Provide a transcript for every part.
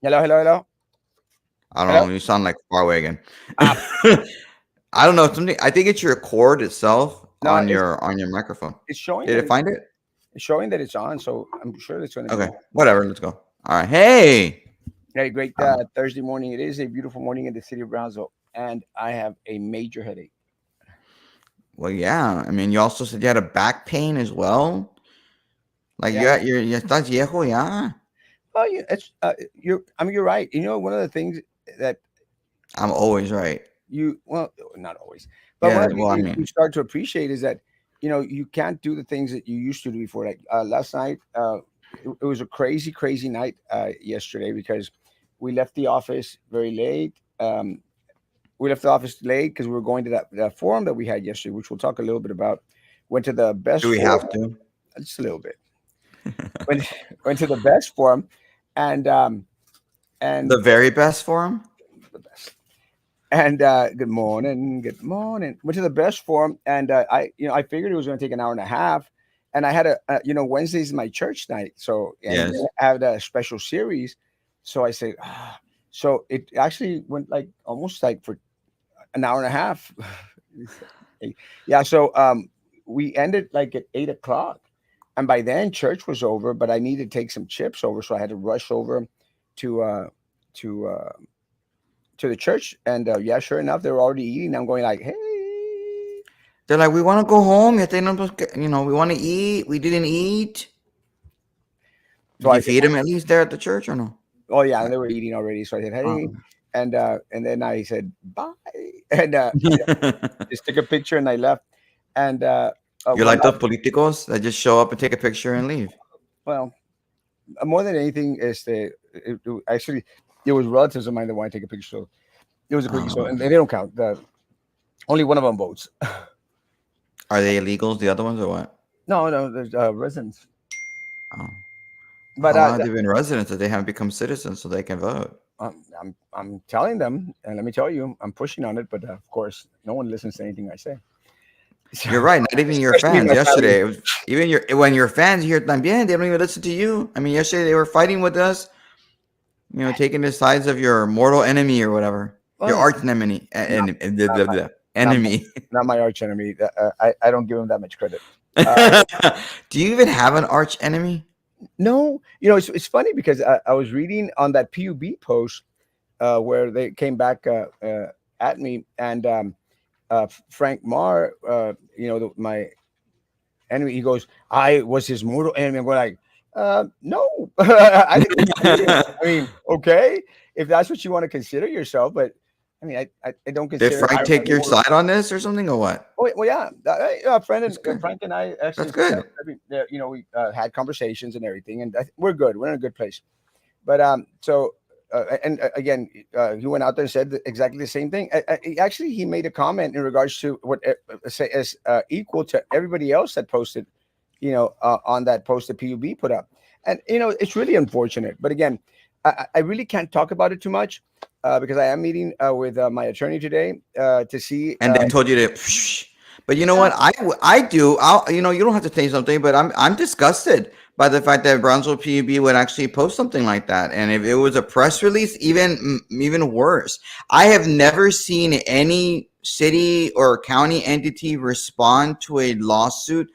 Hello, hello, hello, I don't hello. know. You sound like far away again. Ah, I don't know. Something. I think it's your cord itself no, on your microphone. it's showing Did that it find it? it's showing that it's on, so I'm sure it's going to Okay. go. Whatever. Let's go. All right. Hey. Hey, great Um, Thursday morning. It is a beautiful morning in the city of Brownsville, and I have a major headache. well, yeah. I mean, you also said you had a back pain as well. Like Yeah. you estás viejo, yeah. Oh, yeah. It's you're. I mean, you're right. You know, one of the things that I'm always right. well, not always, but one Yeah. of the Well, things I you mean, start to appreciate is that you can't do the things that you used to do before. Like last night, it was a crazy, crazy night yesterday because we left the office very late. We left the office late because we were going to that forum that we had yesterday, which we'll talk a little bit about. Went to the best do we forum, have to? just a little bit. Went went to the best forum, and The and very best for him. the best. And good morning, good morning. Went to the best forum, and I figured it was going to take an hour and a half, and I had Wednesday's my church night, so and Yes. I had a special series, so I said, so it actually went like almost like for an hour and a half. Yeah, so we ended like at 8 o'clock, and by then church was over. But I needed to take some chips over, so I had to rush over to uh, to uh, to the church. And yeah, sure enough, they were already eating. I'm going like, hey. They're like, we want to go home. We want to eat. We didn't eat. So Did I you said, feed them at least there at the church or no? oh yeah, and Right. they were eating already. So I said, Uh, hey, and then I said bye, and just took a picture and I left. And You're one like last, those politicos that just show up and take a picture and leave. well, more than anything is actually it was relatives of mine that wanted to take a picture. So it was a quickie. So Uh, and they don't count. Only one of them votes. are they illegals, the other ones, or what? No, no, there's residents. Oh. But How long have they been residents that they haven't become citizens so they can vote? I'm telling them, and let me tell you, I'm pushing on it. But of course, no one listens to anything I say. So, You're right. Not even your especially fans. my family. Yesterday, it was, even when your fans hear también, they don't even listen to you. I mean, yesterday they were fighting with us. Taking the sides of your mortal enemy or whatever, your Well, arch enemy, not, not my not my, enemy. not my arch enemy. I don't give him that much credit. Uh, Do you even have an arch enemy? no, it's funny because I was reading on that PUB post where they came back at me, and Frank Marr, my enemy, he goes, I was his mortal enemy. I'm going like, no, I didn't say it. I mean, okay, if that's what you want to consider yourself, but I mean, I don't Did consider Frank him my take your mortal. side on this or something or what? Oh, well, yeah, friend That's and good. Frank and I That's actually, good. we had conversations and everything, and we're good. We're in a good place. But again, he went out there and said exactly the same thing. Actually, he made a comment in regards to what say as equal to everybody else that posted, on that post that PUB put up, and it's really unfortunate. But again, I really can't talk about it too much because I am meeting with my attorney today to see. And they told you to. But you know Yeah, what? I do. You don't have to say something, but I'm disgusted by the fact that Brownsville PUB would actually post something like that. And if it was a press release, even worse. I have never seen any city or county entity respond to a lawsuit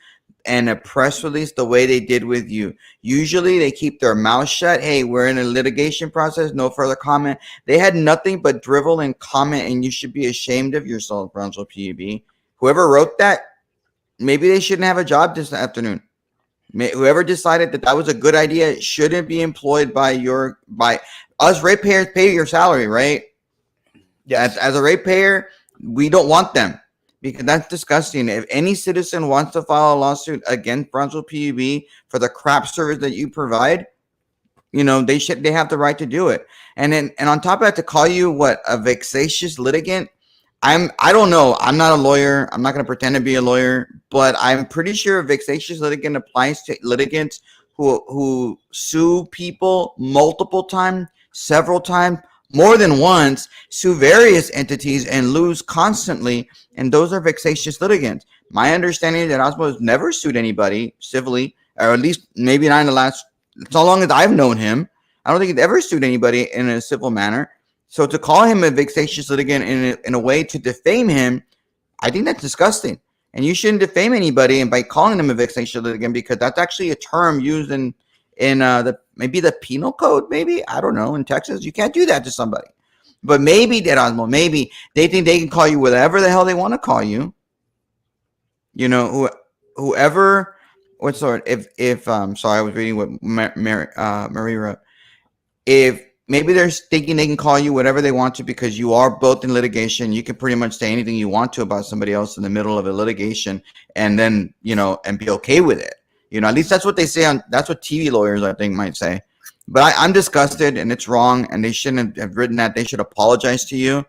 and a press release the way they did with you. Usually they keep their mouth shut. Hey, we're in a litigation process. No further comment. They had nothing but drivel and comment, and you should be ashamed of yourself, Brownsville PUB. Whoever wrote that, maybe they shouldn't have a job this afternoon. Whoever decided that that was a good idea shouldn't be employed by us ratepayers. Pay your salary, right? As, yes. as a ratepayer, we don't want them because that's disgusting. If any citizen wants to file a lawsuit against Brownsville PUB for the crap service that you provide, they have the right to do it. And on top of that, to call you what, a vexatious litigant, I don't know, I'm not a lawyer, I'm not going to pretend to be a lawyer, but I'm pretty sure a vexatious litigant applies to litigants who sue people multiple times, several times, more than once, sue various entities and lose constantly, and those are vexatious litigants. My understanding is that Erasmo has never sued anybody civilly, or at least maybe not in the last, so long as I've known him. I don't think he's ever sued anybody in a civil manner. So to call him a vexatious litigant in a way to defame him, I think that's disgusting. And you shouldn't defame anybody and by calling them a vexatious litigant, because that's actually a term used in the maybe the penal code, maybe, I don't know, in Texas. You can't do that to somebody. But maybe, Erasmo, maybe they think they can call you whatever the hell they want to call you. You know, whoever. What's the word? If sorry, I was reading what Marie wrote. If maybe they're thinking they can call you whatever they want to because you are both in litigation, you can pretty much say anything you want to about somebody else in the middle of a litigation, and then and be okay with it. At least that's what they say on. That's what TV lawyers I think might say. But I'm disgusted, and it's wrong, and they shouldn't have written that. They should apologize to you,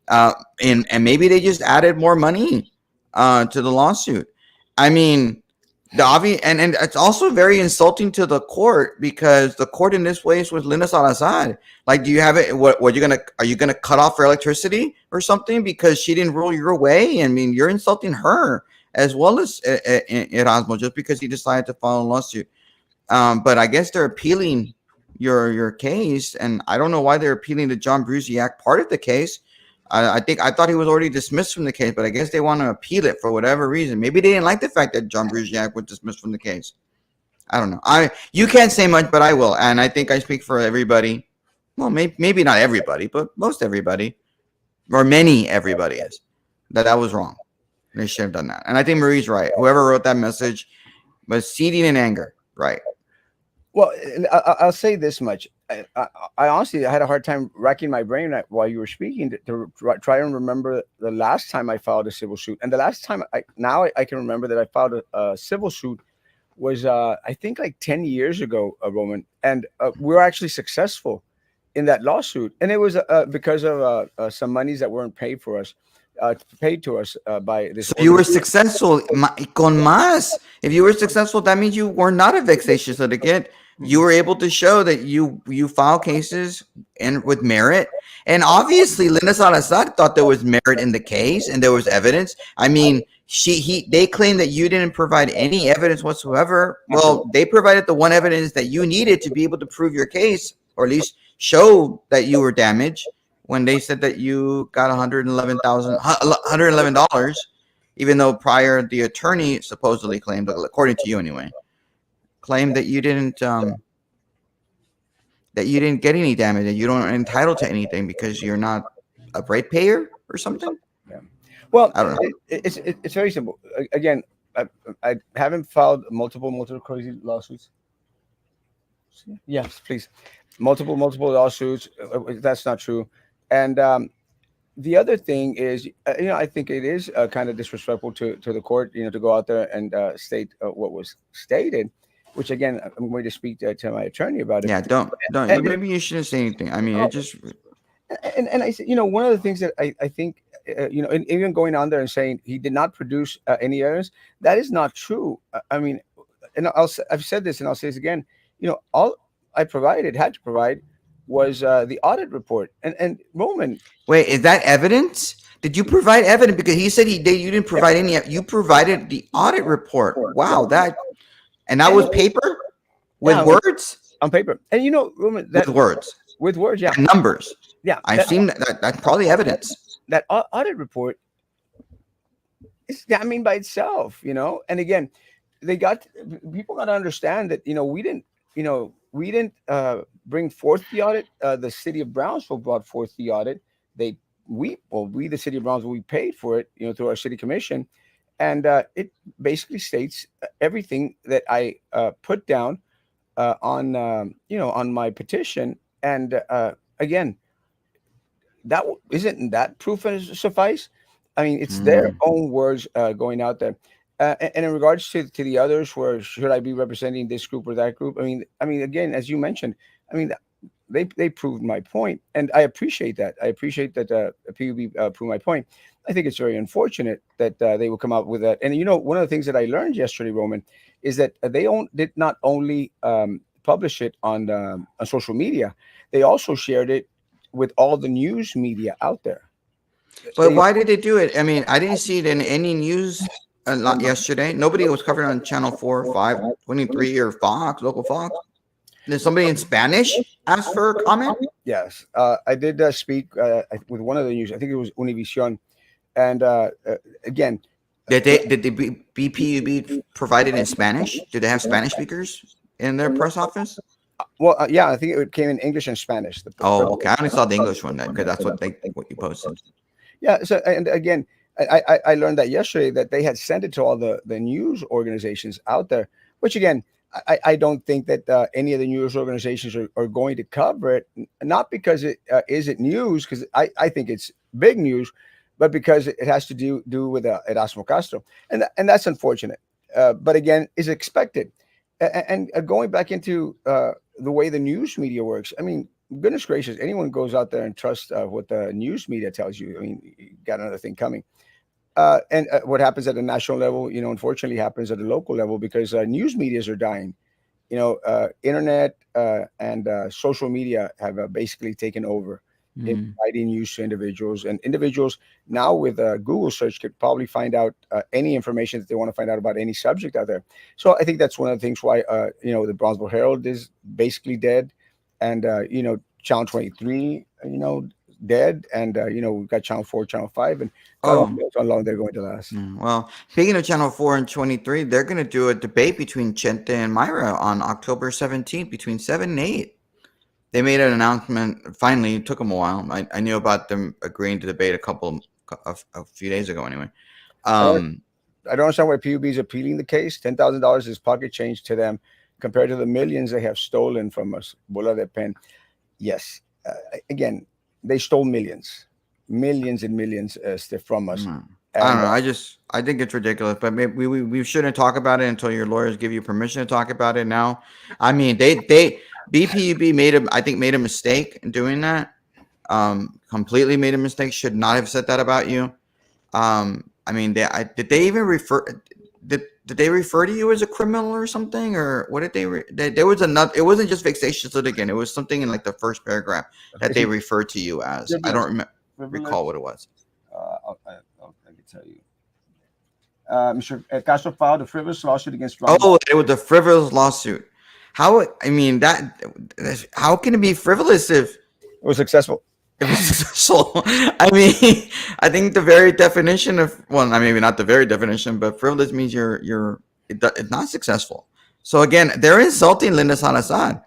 and maybe they just added more money to the lawsuit. I mean, the obvious, and it's also very insulting to the court, because the court in this case was Linda Salazar. Like, do you have it? What are you gonna cut off her electricity or something because she didn't rule your way? I mean, you're insulting her as well as Erasmo just because he decided to file a lawsuit. But I guess they're appealing your case, and I don't know why they're appealing the John Brusiak part of the case. I thought he was already dismissed from the case, but I guess they want to appeal it for whatever reason. Maybe they didn't like the fact that John Brusiak was dismissed from the case. I don't know. You can't say much, but I will, and I think I speak for everybody. Well, maybe not everybody, but most everybody, or many everybody is that was wrong. They should have done that, and I think Marie's right. Whoever wrote that message was seething in anger, right? Well, I'll say this much. I honestly I had a hard time racking my brain while you were speaking to try and remember the last time I filed a civil suit. And the last time I can remember that I filed a civil suit was I think like 10 years ago, Roman, and we were actually successful in that lawsuit, and it was because of some monies that weren't paid to us by this So you were organization. successful, con más. If you were successful, that means you were not a vexatious litigant. You were able to show that you file cases and with merit. And obviously, Linda Salazar thought there was merit in the case and there was evidence. I mean, they claim that you didn't provide any evidence whatsoever. Well, they provided the one evidence that you needed to be able to prove your case, or at least show that you were damaged, when they said that you got $111, even though prior the attorney supposedly claimed, according to you anyway, claimed that you didn't get any damage, that you don't entitled to anything because you're not a ratepayer or something. Yeah. Well, I don't know. it's very simple. Again, I haven't filed multiple crazy lawsuits. Yes, please. Multiple lawsuits. That's not true. And the other thing is, I think it is kind of disrespectful to the court, to go out there and state what was stated, which again, I'm going to speak to my attorney about it. Yeah, don't. And, Maybe you shouldn't say anything. I mean, it just. and I said, one of the things that I think, and even going on there and saying he did not produce any evidence, that is not true. I mean, and I've said this and I'll say this again. All I had to provide was the audit report. And Roman, Wait, is that evidence? Did you provide evidence? Because he said you didn't provide any. You provided the audit report. Wow, that was paper with yeah, words. on paper, and Roman, With words, with words, yeah, and numbers. yeah, I've seen that. That's probably evidence. that audit report is damning by itself, And again, people got to understand that we didn't bring forth the audit. The city of Brownsville brought forth the audit. We the city of Brownsville, we paid for it, through our city commission, and it basically states everything that I put down on my petition. And again, isn't that proof suffice? I mean, it's their Mm. own words going out there. And in regards to the others, where should I be representing this group or that group? I mean, again, as you mentioned, I mean, they proved my point, and I appreciate that. I appreciate that PUB proved my point. I think it's very unfortunate that they will come out with that. And one of the things that I learned yesterday, Roman, is that they did not only publish it on social media, they also shared it with all the news media out there. But why did they do it? I mean, I didn't see it in any news a lot yesterday. Nobody was covering on Channel 4, 5, 23, or Fox, local Fox. Did somebody in Spanish ask for a comment? Yes, I did speak with one of the news. I think it was Univision, and again, Did the BPUB provide it in Spanish? Did they have Spanish speakers in their press office? well, yeah, I think it came in English and Spanish. Oh, okay. I only saw the English one then because that's what you posted. Yeah. So, and again, I learned that yesterday that they had sent it to all the news organizations out there, which again, I don't think that any of the news organizations are going to cover it, not because it isn't news, because I think it's big news, but because it has to do with Erasmo Castro, and that's unfortunate. But again, is expected. And going back into the way the news media works, I mean, goodness gracious, anyone goes out there and trusts what the news media tells you. I mean, you got another thing coming. And what happens at the national level, unfortunately happens at the local level because news medias are dying. Internet and social media have basically taken over in Mm. providing news to individuals. And individuals now with Google search could probably find out any information that they want to find out about any subject out there. So I think that's one of the things why, the Bronzeville Herald is basically dead. And, Channel 23, dead. And, we've got Channel 4, Channel 5, and God only Oh, knows how long they're going to last. well, speaking of Channel 4 and 23, they're going to do a debate between Chente and Myra on October 17th between 7 and 8. They made an announcement. Finally, it took them a while. I knew about them agreeing to debate a few days ago anyway. I don't, Um, I don't understand why PUB is appealing the case. $10,000 is pocket change to them compared to the millions they have stolen from us. Bola de pen. Yes. Again, they stole millions and millions, from us. mm, I don't And know. I think it's ridiculous, but maybe we shouldn't talk about it until your lawyers give you permission to talk about it now. I mean, they BPUB made a mistake in doing that. Completely made a mistake. Should not have said that about you. I mean, did they even refer? Did they refer to you as a criminal or something, or what did there was another? It wasn't just vexatious litigant. It was something in like the first paragraph that is they it referred to you as. I frivolous? don't recall Frivolous? what it was. I can tell you. Mr. Castro filed a frivolous lawsuit against Ron. Oh, it was a frivolous lawsuit. How? I mean, how can it be frivolous It was successful. if it's successful? I mean, I think the very definition of, well, I mean, maybe not the very definition, but frivolous means it's not successful. So again, they're insulting Linda Salazar.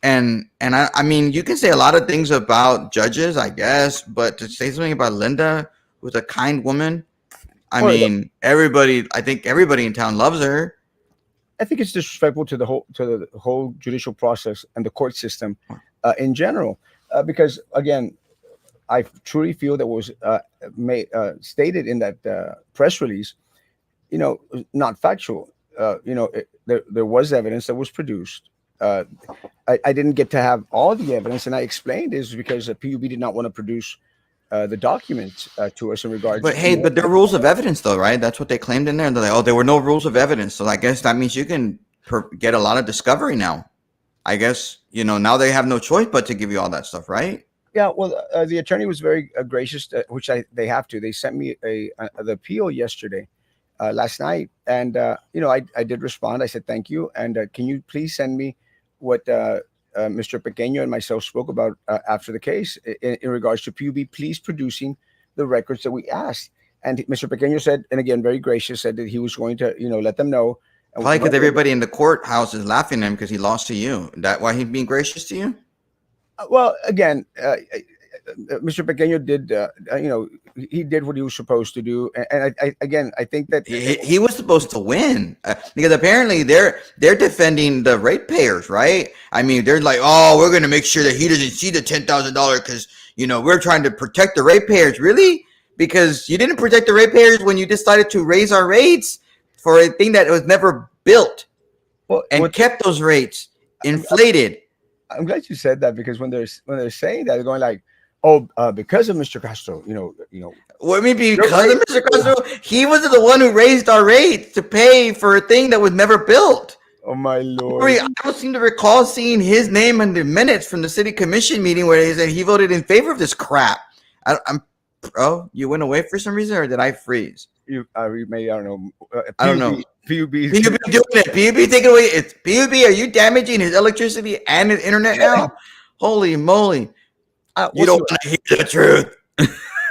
And I mean, you can say a lot of things about judges, I guess, but to say something about Linda, who's a kind woman, I Well, mean, I think everybody in town loves her. I think it's disrespectful to the whole judicial process and the court system in general, because again, I truly feel that was stated in that press release, not factual. There was evidence that was produced. Uh, I didn't get to have all the evidence, and I explained is because the PUB did not want to produce the documents to us in regards But hey, to. but there are rules of evidence, though, right? That's what they claimed in there. They're like, oh, there were no rules of evidence. So I guess that means you can get a lot of discovery now. I guess, now they have no choice but to give you all that stuff, right? Yeah, well, the attorney was very gracious, which they have to. They sent me the appeal yesterday, last night, and I did respond. I said thank you, and can you please send me what Mr. Pequeño and myself spoke about after the case in regards to PUB, please producing the records that we asked. And Mr. Pequeño said, and again, very gracious, said that he was going to let them know. And Probably because everybody in the courthouse is laughing at him because he lost to you. That why he's being gracious to you? well, again, Mr. Pequeño did, he did what he was supposed to do, and again, I think that He was supposed to win because apparently they're defending the ratepayers, right? I mean, they're like, oh, we're going to make sure that he doesn't see the $10,000 because we're trying to protect the ratepayers. Really? Because you didn't protect the ratepayers when you decided to raise our rates for a thing that was never built well, and kept those rates inflated. I'm glad you said that because when they're saying that, they're going like, oh, because of Mr. Castro, Well, I mean, you're because right. of Mr. Castro, he was the one who raised our rates to pay for a thing that was never built. Oh my lord! I don't seem to recall seeing his name in the minutes from the city commission meeting where he said he voted in favor of this crap. Oh, you went away for some reason, or did I freeze? maybe I don't know. I don't know. PUB is PUB doing it. PUB taking away. It's PUB. Are you damaging his electricity and his internet now? Holy moly! we'll You see. don't want to hear the truth.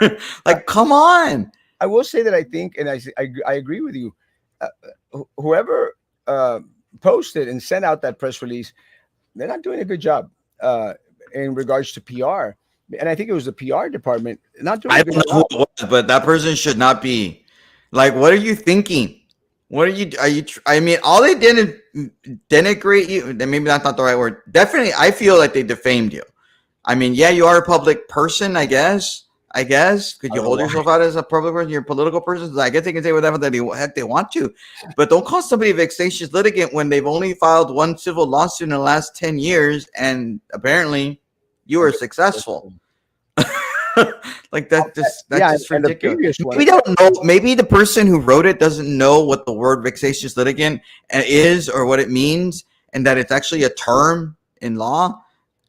Uh, Like, come on. I will say that I think, and I agree with you. Uh, Whoever uh, posted and sent out that press release, they're not doing a good job uh, in regards to PR. And I think it was the PR department not doing I a don't good know who job. it was, but that person should not be. Like, what are you thinking? What are you? Are you? I mean, all they did is denigrate you. Then maybe that's not the right word. Definitely, I feel like they defamed you. I mean, yeah, you are a public person, I guess. I guess. Could I you don't know hold why. yourself out as a public person? You're a political person. So I guess they can say whatever that heck they want to. But don't call somebody a vexatious litigant when they've only filed one civil lawsuit in the last 10 years and apparently you I were guess. successful. Like that's Yeah, just and the ridiculous. previous one. Maybe they don't know. Maybe the person who wrote it doesn't know what the word vexatious litigant is or what it means, and that it's actually a term in law.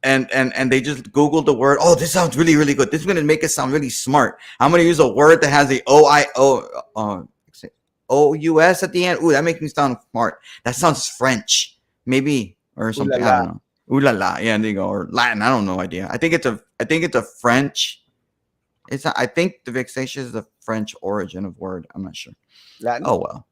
And they just googled the word. Oh, this sounds really really good. This is going to make us sound really smart. I'm going to use a word that has a o u s at the end. Ooh, that makes me sound smart. That sounds French, maybe or Ooh la something. I la. don't know. Ooh la la. Yeah, there you go. Or Latin. I don't know idea. I think it's a French. It's not, I think the vexatious is the French origin of word. I'm not sure. Latin. Oh well.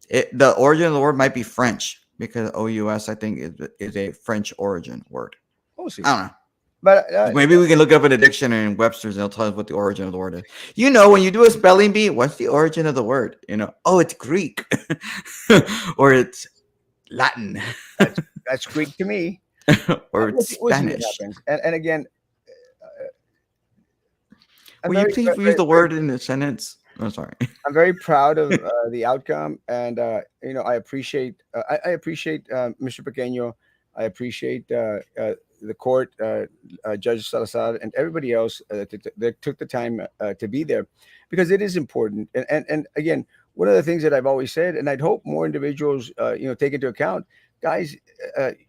The origin of the word might be French because OUS I think is a French origin word. We'll see. I don't know. But Maybe we can look up in the dictionary in Webster's and it'll tell us what the origin of the word is. You know, when you do a spelling bee, what's the origin of the word? You know, oh, it's Greek or it's Latin that's that's Greek to me. or it's We'll see what Spanish. happens. And again, I'm Will you very, please use very, the very word in the sentence? I'm sorry. I'm very proud of the outcome, and I appreciate Mr. Pequeño. I appreciate the court, Judge Salazar, and everybody else that took the time to be there, because it is important. And again, one of the things that I've always said, and I'd hope more individuals take into account, guys,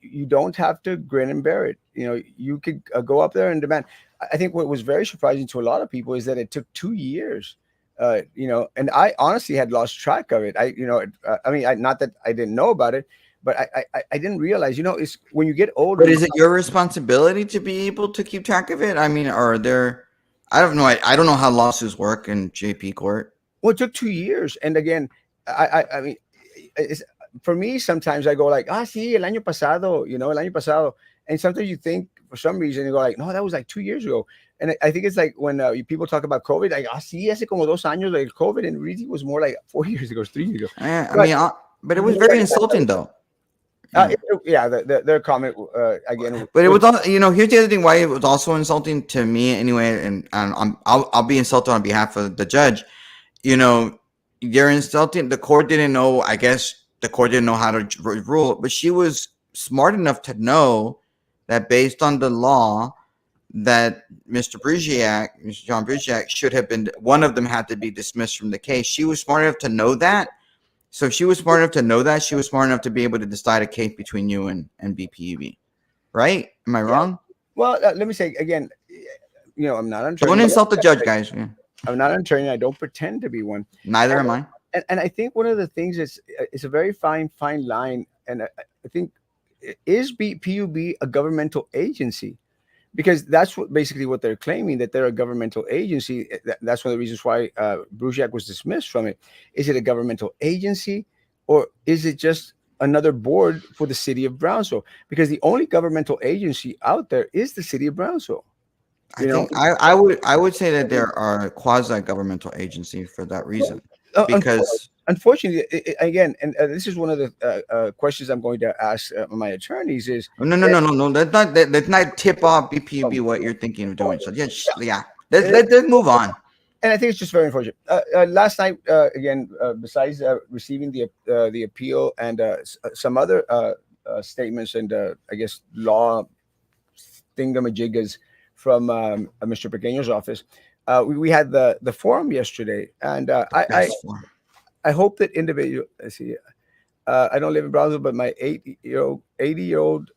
you don't have to grin and bear it. You could go up there and demand. I think what was very surprising to a lot of people is that it took 2 years, and I honestly had lost track of it. I mean, not that I didn't know about it, but I didn't realize, it's when you get older. But is it your responsibility to be able to keep track of it? I mean, are there? I don't know. I don't know how lawsuits work in JP court. Well, it took 2 years, and again, I mean, it's, for me, sometimes I go like, sí, el año pasado, el año pasado, and sometimes you think for some reason you go like, no, that was like 2 years ago, and I think it's like when people talk about COVID, like, sí, hace como 2 años like COVID, and really was more like 4 years ago, 3 years ago, I but mean, but it was very insulting though. Yeah. yeah, their comment again. But it was all, here's the other thing why it was also insulting to me anyway, and I'll be insulted on behalf of the judge. You know, they're insulting. The court didn't know. I guess the court didn't know how to rule, but she was smart enough to know that based on the law, that Mr. John Brzeziak should have been one of them had to be dismissed from the case. She was smart enough to know that. So if she was smart enough to know that, she was smart enough to be able to decide a case between you and BPUB. Right? Am I Yeah. wrong? Well, let me say again, I'm not an Don't attorney. insult the judge, guys. Yeah. I'm not an attorney. I don't pretend to be one. Neither And, am I. and I think one of the things is it's a very fine line, and I think is PUB a governmental agency? Because that's basically what they're claiming, that they're a governmental agency. That's one of the reasons why Brusiak was dismissed from it. Is it a governmental agency, or is it just another board for the city of Brownsville? Because the only governmental agency out there is the city of Brownsville. I You know, think I would say that there are quasi governmental agencies for that reason because unfortunately, again, and this is one of the questions I'm going to ask my attorneys is, no. Let's not tip off BPUB um, what you're thinking of doing. So yeah. Let's move on. and I think it's just very unfortunate. Last night, again, besides receiving the appeal and some other statements and I guess law thingamajiggas from Mr. Pequeño's office, we had the forum yesterday, and The best form. I hope that individual. Let's see. I don't live in Brownsville, but my 88-year-old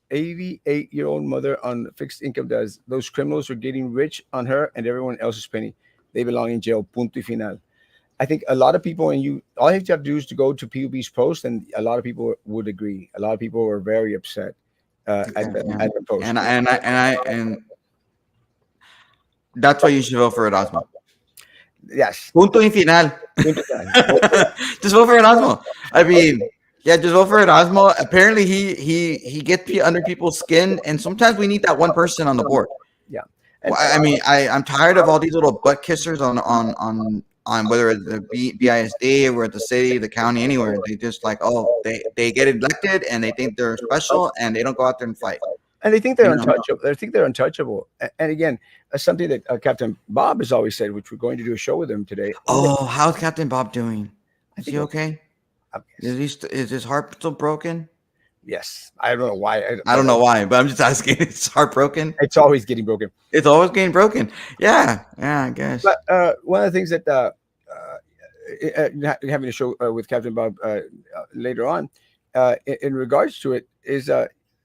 mother on fixed income does. Those criminals are getting rich on her and everyone else's penny. They belong in jail. Punto y final. I think a lot of people, and you, all you have to do is to go to PUB's post, and a lot of people would agree. A lot of people were very upset Okay, yeah. at the post. And that's why you should vote for Erasmo. Yes. Punto y final. Punto final. Vote for Just vote for Erasmo. I mean, yeah, just vote for Erasmo. Apparently, he gets under people's skin, and sometimes we need that one person on the board. yeah. Well, And I mean, I'm tired of all these little butt kissers on whether it's the BISD or at the city, the county, anywhere. They just like, oh, they get elected and they think they're special and they don't go out there and fight. they think You they're know? untouchable. They think they're untouchable. And again, something that Captain Bob has always said, which we're going to do a show with him today. Oh, how's Captain Bob doing? I Is think, he okay? yes, Is his heart still broken? yes. I don't know why, I don't know why, but I'm just asking. Is heartbroken? it's always getting broken. It's always getting broken. Yeah, yeah, I guess. But one of the things that having a show with Captain Bob later on, in regards to it, is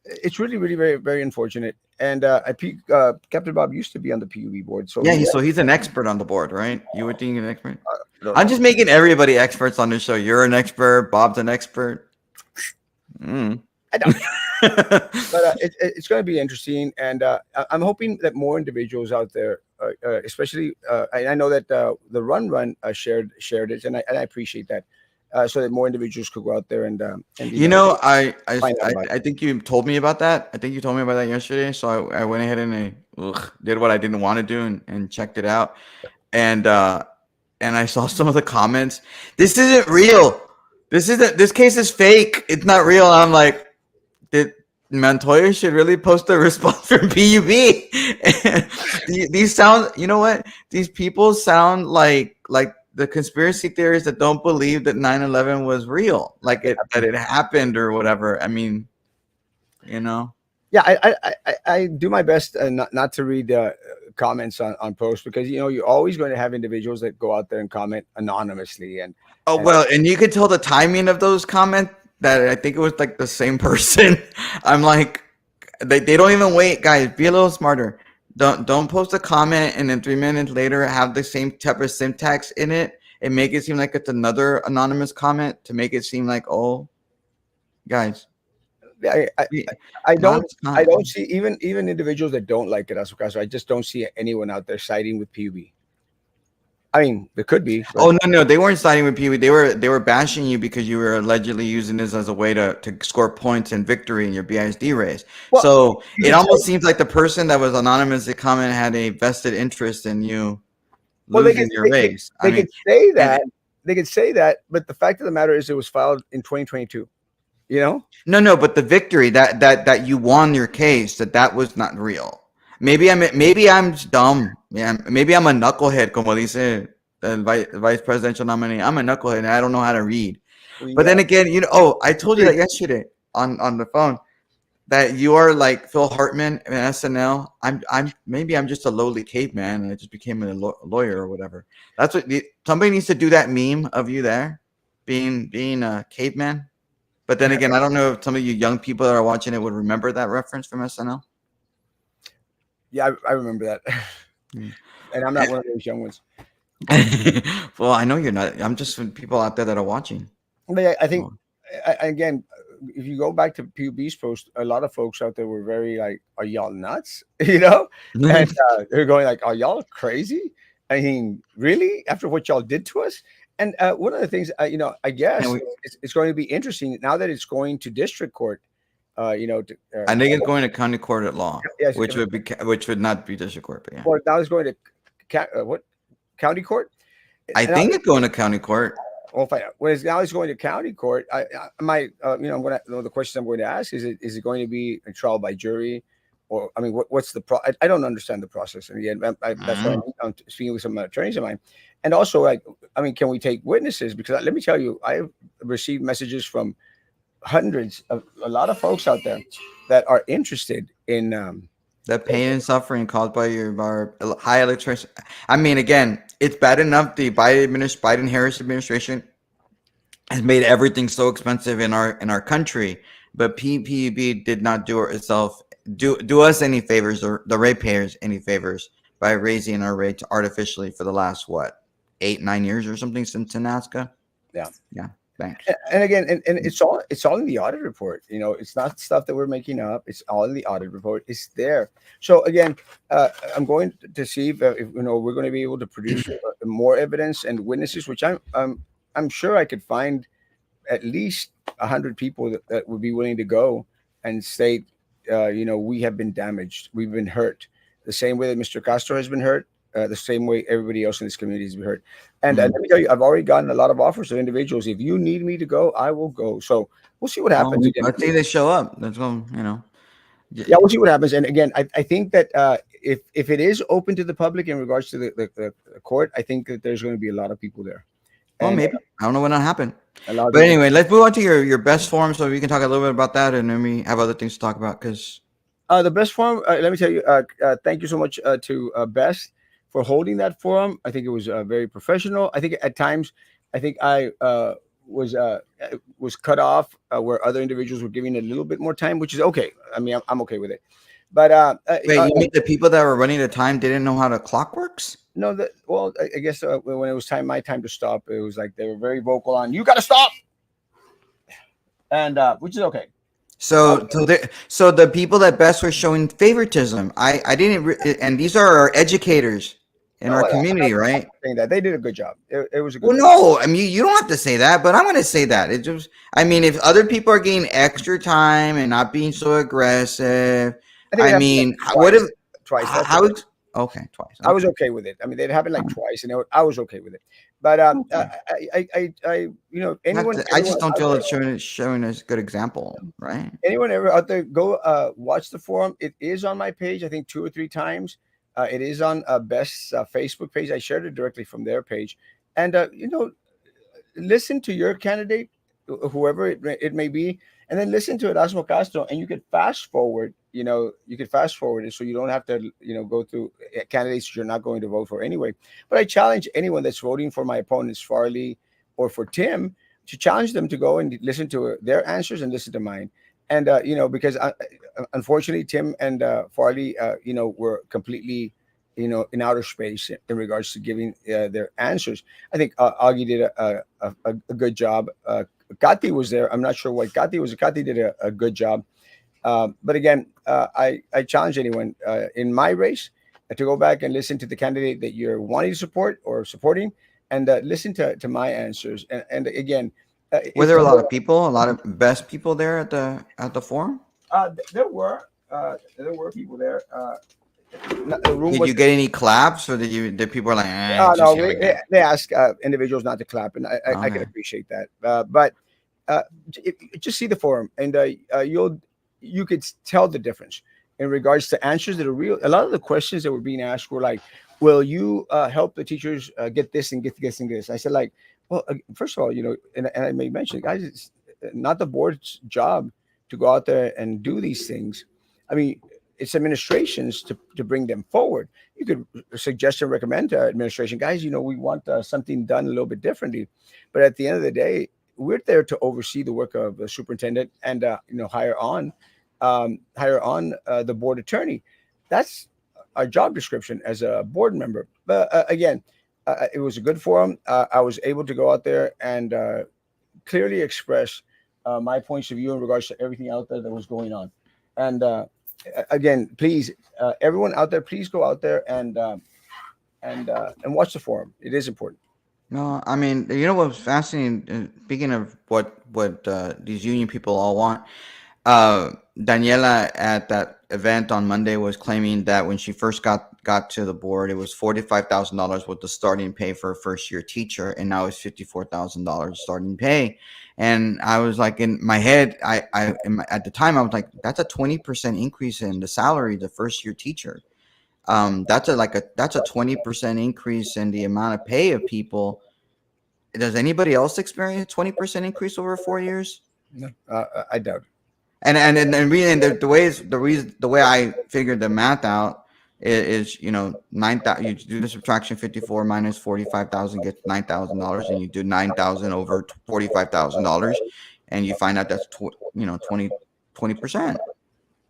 it's really, really very, very unfortunate. And Captain Bob used to be on the PUB board, so Yeah, he, so he's an expert on the board, right? You would think an expert. I don't I'm know. just making everybody experts on this show. You're an expert. Bob's an expert. Mm. I don't. But it's going to be interesting, and I'm hoping that more individuals out there, especially I know that the Run shared it, and I appreciate that, so that more individuals could go out there and You know, I, find out I about it. I think you told me about that. I think you told me about that yesterday. So I went ahead and did what I didn't want to do and checked it out. And and I saw some of the comments. This isn't real. This case is fake. It's not real. I'm like, did Montoya should really post a response from PUB? These sound, you know what? These people sound like the conspiracy theorists that don't believe that 9/11 was real, like it that it happened or whatever. I mean, you know. Yeah, I do my best not to read comments on posts, because you're always going to have individuals that go out there and comment anonymously, Oh and well, and you could tell the timing of those comments that I think it was like the same person. I'm like, they don't even wait, guys. Be a little smarter. Don't post a comment and then 3 minutes later have the same type of syntax in it and make it seem like it's another anonymous comment to make it seem like, oh, guys, I, I be I don't anonymous I don't comment. see even individuals that don't like it as Castro. I just don't see anyone out there siding with PUB. I mean, there could be, but Oh no, they weren't siding with Pee Wee. They were bashing you because you were allegedly using this as a way to score points and victory in your BISD race. well, So you it could say, almost seems like the person that was anonymous to comment had a vested interest in you well, losing your race. I they mean, could say and that, but the fact of the matter is, it was filed in 2022. You know, no, but the victory that you won your case, that was not real. Maybe I'm just dumb. Yeah, maybe I'm a knucklehead, como dice the vice presidential nominee. I'm a knucklehead and I don't know how to read. But we then again, oh, I told you that yesterday on the phone that you are like Phil Hartman in SNL. I'm just a lowly caveman and I just became a lawyer or whatever. That's what somebody needs to do, that meme of you there being a caveman. But then again, I don't know if some of you young people that are watching it would remember that reference from SNL. yeah, I remember that, and I'm not one of those young ones. Well, I know you're not. I'm just for people out there that are watching. But I think, Oh. again, if you go back to PUB's post, a lot of folks out there were very like, "Are y'all nuts?" You know, and they're going like, "Are y'all crazy?" I mean, really, after what y'all did to us. And one of the things, I And guess we, it's going to be interesting now that it's going to district court. I think it's going to county court at law, Yes, which would not be district court, but yeah. or now it's going to what county court. I And think it's going to county court. we'll find out. When it's now it's going to county court, I might, I'm going to, the question I'm going to ask is it going to be a trial by jury, or I mean, what's the I don't understand the process, and again, that's why Mm. I'm speaking with some attorneys of mine, and also like, I mean, can we take witnesses? Because let me tell you, I have received messages from hundreds of a lot of folks out there that are interested in. The pain and suffering caused by our high electricity. I mean, again, it's bad enough the Biden Harris administration has made everything so expensive in our country, but PPB did not do itself do us any favors or the ratepayers any favors by raising our rates artificially for the last what 8 9 years or something since Alaska. Yeah. Yeah, thanks. And again, and it's all in the audit report. It's not stuff that we're making up. It's all in the audit report. It's there. So again, I'm going to see if we're going to be able to produce more evidence and witnesses, which I'm sure I could find at least 100 people that would be willing to go and state, we have been damaged, we've been hurt, the same way that Mr. Castro has been hurt, the same way everybody else in this community has been hurt. And Mm. let me tell you, I've already gotten a lot of offers of individuals. If you need me to go, I will go. So we'll see what Well, happens. Again, let's see they show up. Let's go. yeah, we'll see what happens. And again, I think that if it is open to the public in regards to the court, I think that there's going to be a lot of people there, Well, and maybe I don't know when that happened. a lot of But people. anyway, let's move on to your best form so we can talk a little bit about that, and then we have other things to talk about. Because The best forum. Let me tell you. Thank you so much to Best for holding that forum. I think it was very professional. I think at times, I think I was cut off where other individuals were giving a little bit more time, which is okay. I mean, I'm okay with it. But wait, you mean the people that were running the time didn't know how the clock works? no, well, I guess when it was my time to stop, it was like they were very vocal on you got to stop, and which is okay. So the people that best were showing favoritism. I didn't, and these are our educators in No, our I'm not community, right? saying that they did a good job. It was a good Well, forum. no, I mean you don't have to say that, but I'm going to say that. It just, I mean, if other people are getting extra time and not being so aggressive, I think it I happened like mean, what if twice. Twice. That's how? Okay, twice. I was Okay, okay with it. I mean, it happened all like right, twice, and I was okay with it. But okay. anyone, I everyone just don't out feel there, it's showing us a good example, right? anyone ever out there, go watch the forum. It is on my page. I think 2 or 3 times. It is on Best's Facebook page. I shared it directly from their page, and listen to your candidate, whoever it may be, and then listen to Erasmo Castro, and you could fast forward. You could fast forward it so you don't have to, go through candidates you're not going to vote for anyway. But I challenge anyone that's voting for my opponents, Farley or for Tim, to challenge them to go and listen to their answers and listen to mine. And because unfortunately, Tim and Farley, were completely, in outer space in regards to giving their answers. I think Augie did a good job. Gatti was there. I'm not sure what Gatti was. Gatti did a good job. But again, I challenge anyone in my race to go back and listen to the candidate that you're wanting to support or supporting, and listen to my answers. And again, Were if there a lot of people, a lot of best people there at the forum? there were people there. The room Did was you get any claps, or did people were like, just no. here we go? They ask individuals not to clap, and I can Okay. appreciate that. But uh, just see the forum, and you could tell the difference in regards to answers that are real. A lot of the questions that were being asked were like, "Will you help the teachers get this and get this and this?" I said, like, well, first of all, and I may mention, guys, it's not the board's job to go out there and do these things. I mean, it's administrations to bring them forward. You could suggest and recommend to administration, guys, we want something done a little bit differently. But at the end of the day, we're there to oversee the work of the superintendent and hire on the board attorney. That's our job description as a board member. But again, it was a good forum. I was able to go out there and clearly express my points of view in regards to everything out there that was going on. And again, please, everyone out there, please go out there and watch the forum. It is important. No, I mean, you know what's fascinating? Speaking of what these union people all want, uh, Daniela at that event on Monday was claiming that when she first got to the board, it was $45,000 was the starting pay for a first year teacher, and now it's $54,000 starting pay. And I was like, in my head, at the time I was like, that's a 20% increase in the salary of the first year teacher. That's a 20% increase in the amount of pay of people. Does anybody else experience 20% increase over 4 years? No, I doubt it. And really, the way I figured the math out is 9,000. You do the subtraction 54 minus 45,000 gets $9,000, and you do 9,000 over $45,000, and you find out that's 20%.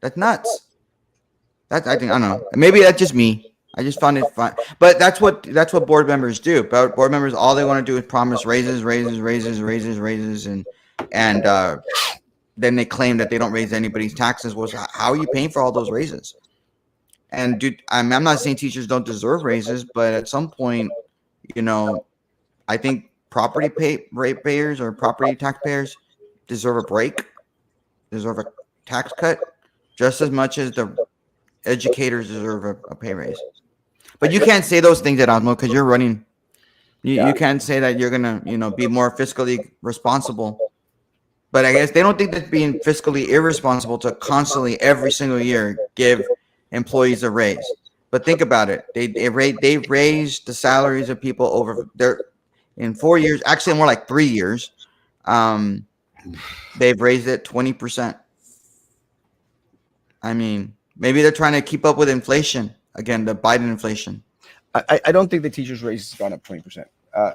That's nuts. That's I think I don't know. Maybe that's just me. I just found it fun, but that's what board members do. But board members, all they want to do is promise raises, raises, raises, raises, raises, and then they claim that they don't raise anybody's taxes. Was how are you paying for all those raises? And dude, I'm not saying teachers don't deserve raises, but at some point, you know, I think property pay ratepayers or property taxpayers deserve a break, deserve a tax cut, just as much as the educators deserve a pay raise. But you can't say those things at Osmo because you're running. You Yeah, can't say that you're gonna be more fiscally responsible. But I guess they don't think that being fiscally irresponsible to constantly every single year give employees a raise. But think about it. They raised the salaries of people over there in 4 years, actually more like 3 years. Um, they've raised it 20%. I mean, maybe they're trying to keep up with inflation again, the Biden inflation. I don't think the teachers' raise has gone up 20%.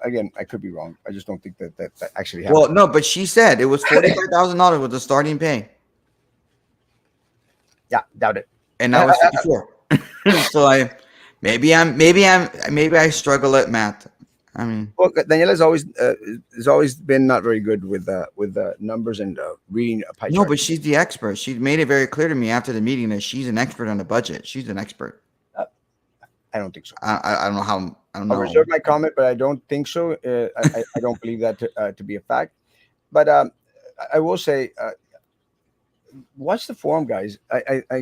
Again, I could be wrong. I just don't think that actually happened. Well, no, but she said it was $45,000 with the starting pay, Yeah, doubt it. and that was 54. So maybe I struggle at math. I mean, Well, Daniela's always has always been not very good with numbers and reading a pie no, chart. but she's the expert. She made it very clear to me after the meeting that she's an expert on the budget. She's an expert. Uh, I don't think so. I don't know how. I don't I'll know. reserve my comment, but I don't think so. I don't believe that to be a fact. But I will say, watch the forum, guys.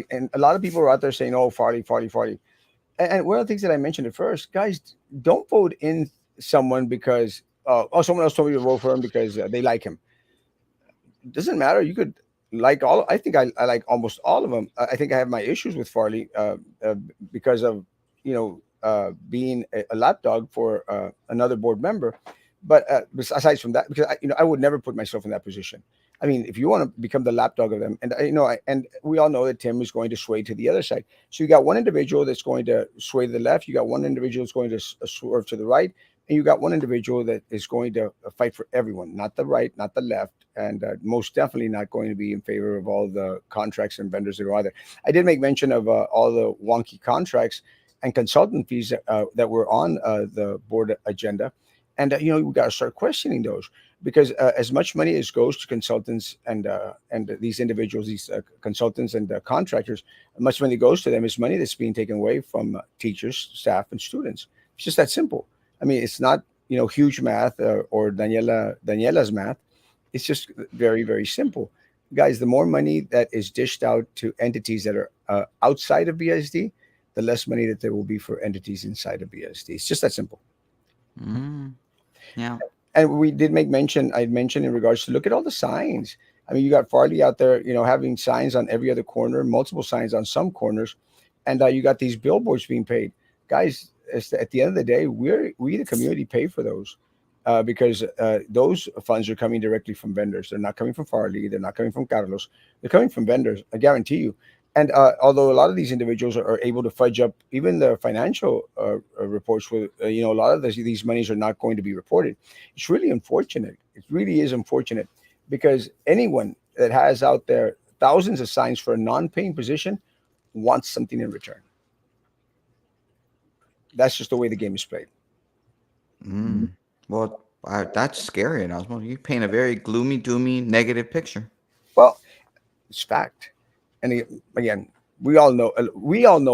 And a lot of people are out there saying, "Oh, Farley, Farley, Farley." And one of the things that I mentioned at first, guys, don't vote in someone because oh, someone else told me to vote for him because they like him. Doesn't matter. You could like all. I think I like almost all of them. I think I have my issues with Farley because of being a lapdog for another board member. But aside from that, because I would never put myself in that position. I mean, if you want to become the lapdog of them, and and we all know that Tim is going to sway to the other side. So you got one individual that's going to sway to the left. You got one individual that's going to swerve to the right, and you got one individual that is going to fight for everyone, not the right, not the left, and most definitely not going to be in favor of all the contracts and vendors that are out there. I did make mention of all the wonky contracts and consultant fees that were on the board agenda, and we got to start questioning those because as much money as goes to consultants and these individuals, these consultants and contractors, much money goes to them is money that's being taken away from teachers, staff, and students. It's just that simple. I mean, it's not huge math or Daniela's math. It's just very very simple, guys. The more money that is dished out to entities that are outside of BSD, the less money that there will be for entities inside of BSD. It's just that simple. Mm, yeah. And we did make mention. I mentioned in regards to look at all the signs. I mean, you got Farley out there, having signs on every other corner, multiple signs on some corners, and you got these billboards being paid. Guys, at the end of the day, we the community pay for those because those funds are coming directly from vendors. They're not coming from Farley. They're not coming from Carlos. They're coming from vendors. I guarantee you. And although a lot of these individuals are able to fudge up even the financial reports, with a lot of these monies are not going to be reported. It's really unfortunate. It really is unfortunate because anyone that has out there thousands of signs for a non-paying position wants something in return. That's just the way the game is played. Mm. Well, that's scary, Osmo. You paint a very gloomy, doomy, negative picture. Well, it's fact. And again, we all know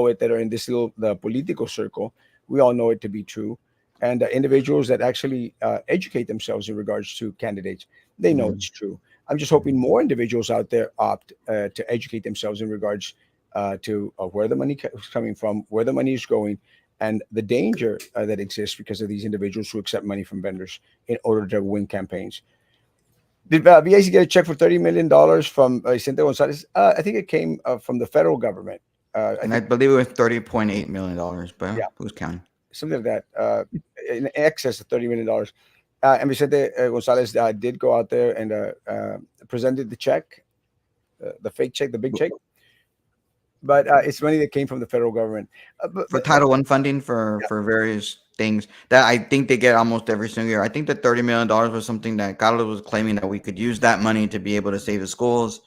it that are in this little the political circle. We all know it to be true. And individuals that actually educate themselves in regards to candidates, they know Mm. it's true. I'm just hoping more individuals out there opt to educate themselves in regards to where the money is coming from, where the money is going, and the danger that exists because of these individuals who accept money from vendors in order to win campaigns. Did VAC get a check for $30 million from Vicente Gonzalez? I think it came from the federal government. I And I think, believe it was $30.8 million, but yeah, who's counting? something like that, in excess of $30 million. And Vicente Gonzalez did go out there and presented the check, the fake check, the big check. But it's money that came from the federal government. For Title One funding for various things that I think they get almost every single year. I think the $30 million was something that Carlos was claiming that we could use that money to be able to save the schools.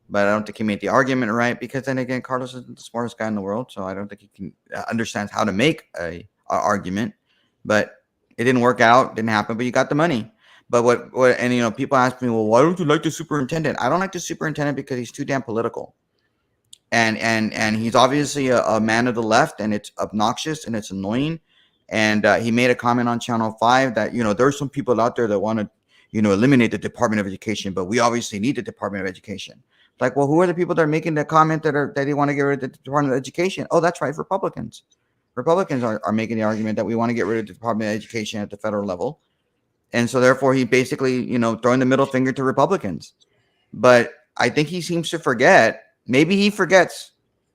but I don't think he made the argument right because then again, Carlos isn't the smartest guy in the world, so I don't think he can understands how to make a argument. But it didn't work out, didn't happen. But you got the money. But what and people ask me, well, why don't you like the superintendent? I don't like the superintendent because he's too damn political, and he's obviously a man of the left, and it's obnoxious and it's annoying. And he made a comment on Channel 5 that there's some people out there that want to eliminate the Department of Education, but we obviously need the Department of Education. Like, well, who are the people that are making the comment that they want to get rid of the Department of Education? Oh, that's right, Republicans. Republicans are making the argument that we want to get rid of the Department of Education at the federal level, and so therefore he basically throwing the middle finger to Republicans. But I think he seems to forget. Maybe he forgets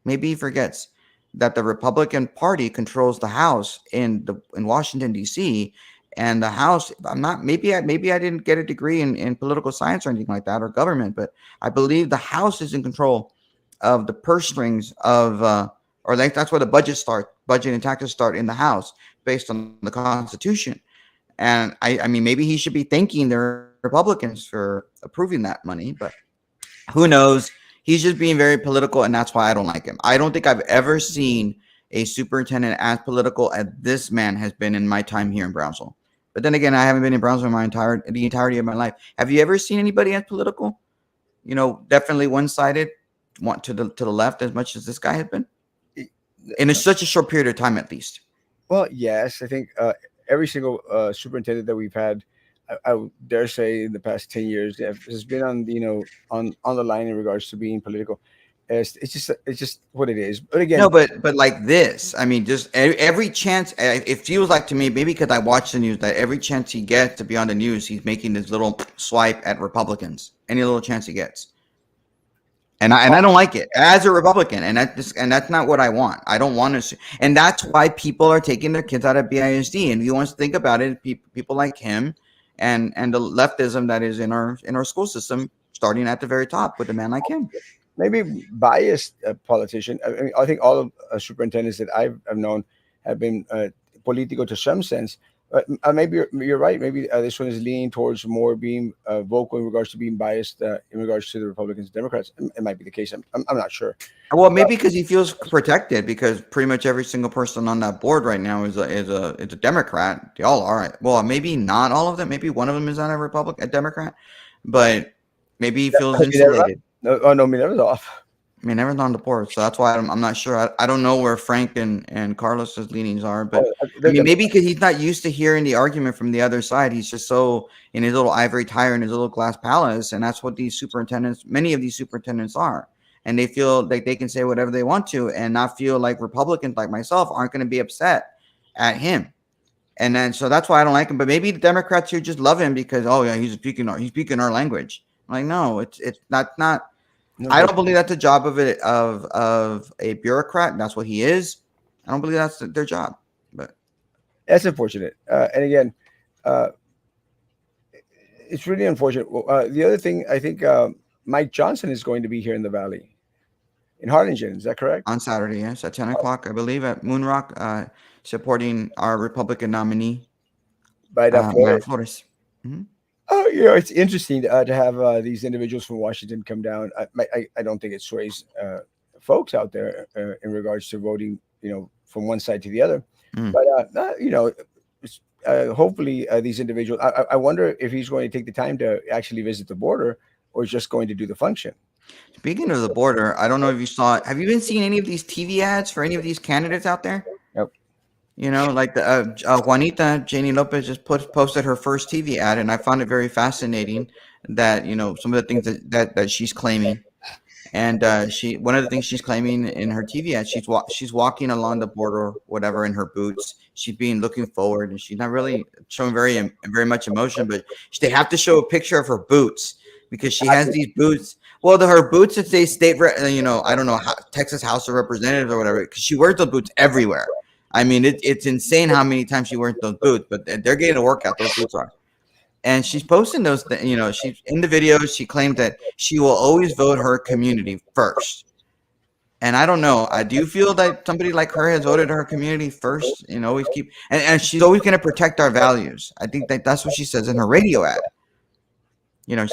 that the Republican Party controls the House in Washington D.C. And the House. I'm not. Maybe I didn't get a degree in political science or anything like that or government, but I believe the House is in control of the purse strings of, or like that's where the budget and taxes start in the House based on the Constitution. And I mean, maybe he should be thanking the Republicans for approving that money, but who knows? He's just being very political, and that's why I don't like him. I don't think I've ever seen a superintendent as political as this man has been in my time here in Brownsville. But then again, I haven't been in Brownsville the entirety of my life. Have you ever seen anybody as political? Definitely one sided, want to the left as much as this guy has been in such a short period of time, at least. Well, yes, I think every single superintendent that we've had, I would dare say, in the past 10 years, has been on on the line in regards to being political. It's just what it is. But No, again, but like this, I mean, just every chance it feels like to me, maybe because I watch the news, that every chance he gets to be on the news, he's making this little swipe at Republicans. Any little chance he gets, and I don't like it as a Republican, and that's not what I want. I don't want to, and that's why people are taking their kids out of BISD. And if you want to think about it, people like him, and the leftism that is in our school system, starting at the very top with a man like him. maybe biased politician. I mean, I think all of superintendents that I've known have been political to some sense. But maybe you're right. Maybe this one is leaning towards more being vocal in regards to being biased in regards to the Republicans and Democrats. It might be the case. I'm not sure. Well, maybe because he feels protected because pretty much every single person on that board right now is a Democrat. They all are. Well, maybe not all of them. Maybe one of them is not a Democrat, but maybe he feels Has Minerva? insulated. No, oh no, Minerva's off. I mean, everyone's on the board, so that's why I'm not sure. I don't know where Frank and Carlos's leanings are, but Oh, I they're mean, Dem- maybe because he's not used to hearing the argument from the other side. He's just so in his little ivory tower in his little glass palace, and that's what these superintendents, many of these superintendents are, and they feel like they can say whatever they want to, and not feel like Republicans like myself aren't going to be upset at him. And then so that's why I don't like him. But maybe the Democrats here just love him because yeah, he's speaking our language. I'm like, no, it's not. no, I that's don't believe that's the job of a bureaucrat. That's what he is. I don't believe that's their job. But that's unfortunate. And again, uh, it's really unfortunate. Well, the other thing, I think Mike Johnson is going to be here in the Valley, in Harlingen. Is that correct? on Saturday, yes, at 10 o'clock, I believe, at Moon Rock, supporting our Republican nominee, By that Mayra Flores. Flores. Mhm. Oh, it's interesting to have these individuals from Washington come down. I don't think it sways folks out there in regards to voting, from one side to the other. Mm. But hopefully these individuals. I wonder if he's going to take the time to actually visit the border, or is just going to do the function. Speaking of the border, I don't know if you saw it. Have you been seeing any of these TV ads for any of these candidates out there? Yep. Like the Juanita Janie Lopez just posted her first TV ad, and I found it very fascinating that some of the things that she's claiming. And she one of the things she's claiming in her TV ad, she's walking along the border, whatever, in her boots. She's being looking forward, and she's not really showing very much emotion. But they have to show a picture of her boots because she has these boots. Well, her boots that say I don't know, Texas House of Representatives or whatever, because she wears the boots everywhere. I mean, it's insane how many times she wears those boots, but they're getting a workout. Those boots are. And she's posting those, she's in the videos. She claims that she will always vote her community first. And I don't know. I do feel that somebody like her has voted her community first, always and she's always going to protect our values. I think that's what she says in her radio ad.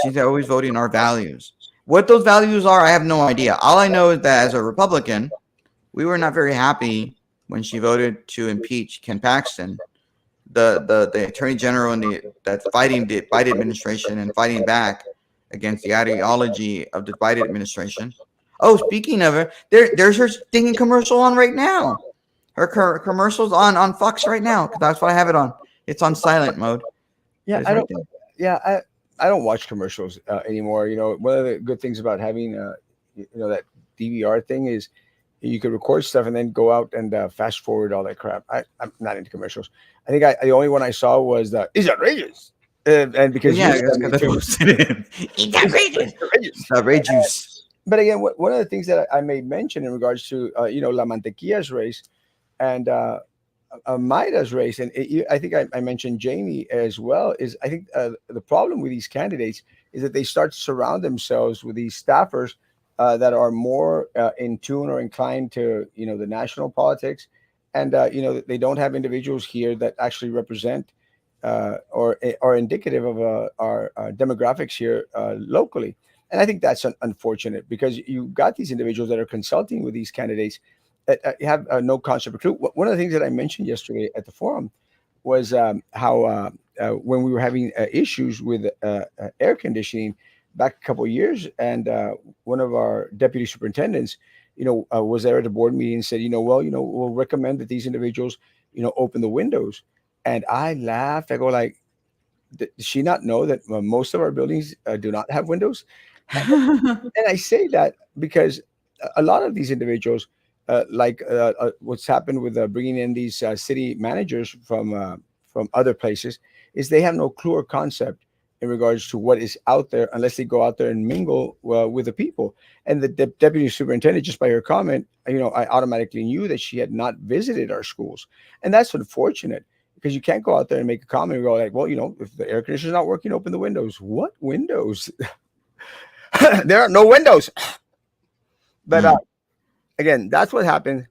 She's always voting our values. What those values are, I have no idea. All I know is that as a Republican, we were not very happy when she voted to impeach Ken Paxton, the attorney general and the that's fighting the Biden administration and fighting back against the ideology of the Biden administration. Oh, speaking of her, there's her stinging commercial on right now. Her commercials on Fox right now because that's what I have it on. It's on silent mode, Yeah, but it's I right don't. there. Yeah, I don't watch commercials anymore. One of the good things about having that DVR thing is you could record stuff and then go out and fast forward all that crap. I'm not into commercials. I think the only one I saw was the "Is outrageous," and Well, because you yeah, that's sent me because I to posted it. It's outrageous. it's outrageous. It's outrageous. But again, one of the things that I made mention in regards to La Mantequilla's race and Maida's race, and I think I mentioned Jamie as well. Is I think the problem with these candidates is that they start to surround themselves with these staffers that are more in tune or inclined to the national politics, and they don't have individuals here that actually represent or are indicative of our demographics here locally. And I think that's unfortunate because you got these individuals that are consulting with these candidates that have no concept of clue. One of the things that I mentioned yesterday at the forum was how when we were having issues with air conditioning back a couple of years, and one of our deputy superintendents, was there at a board meeting and said, well, we'll recommend that these individuals, open the windows. And I laughed. I go like, does she not know that most of our buildings do not have windows? And I say that because a lot of these individuals, what's happened with bringing in these city managers from other places, is they have no clue or concept in regards to what is out there unless they go out there and mingle with the people. And the deputy superintendent, just by her comment, I automatically knew that she had not visited our schools, and that's unfortunate. Because you can't go out there and make a comment and go like, well, if the air conditioner's not working, open the windows. What windows? There are no windows. But Mm. again, that's what happens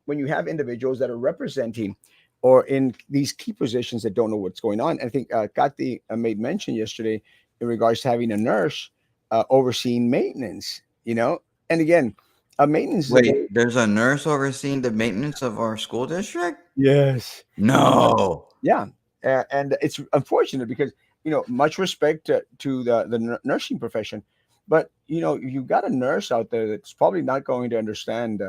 when you have individuals that are representing or in these key positions that don't know what's going on. I think Kati made mention yesterday in regards to having a nurse overseeing maintenance, and again, maintenance is a Wait, very, there's a nurse overseeing the maintenance of our school district? yes. No. Yeah, and it's unfortunate because much respect to the nursing profession, but you got a nurse out there that's probably not going to understand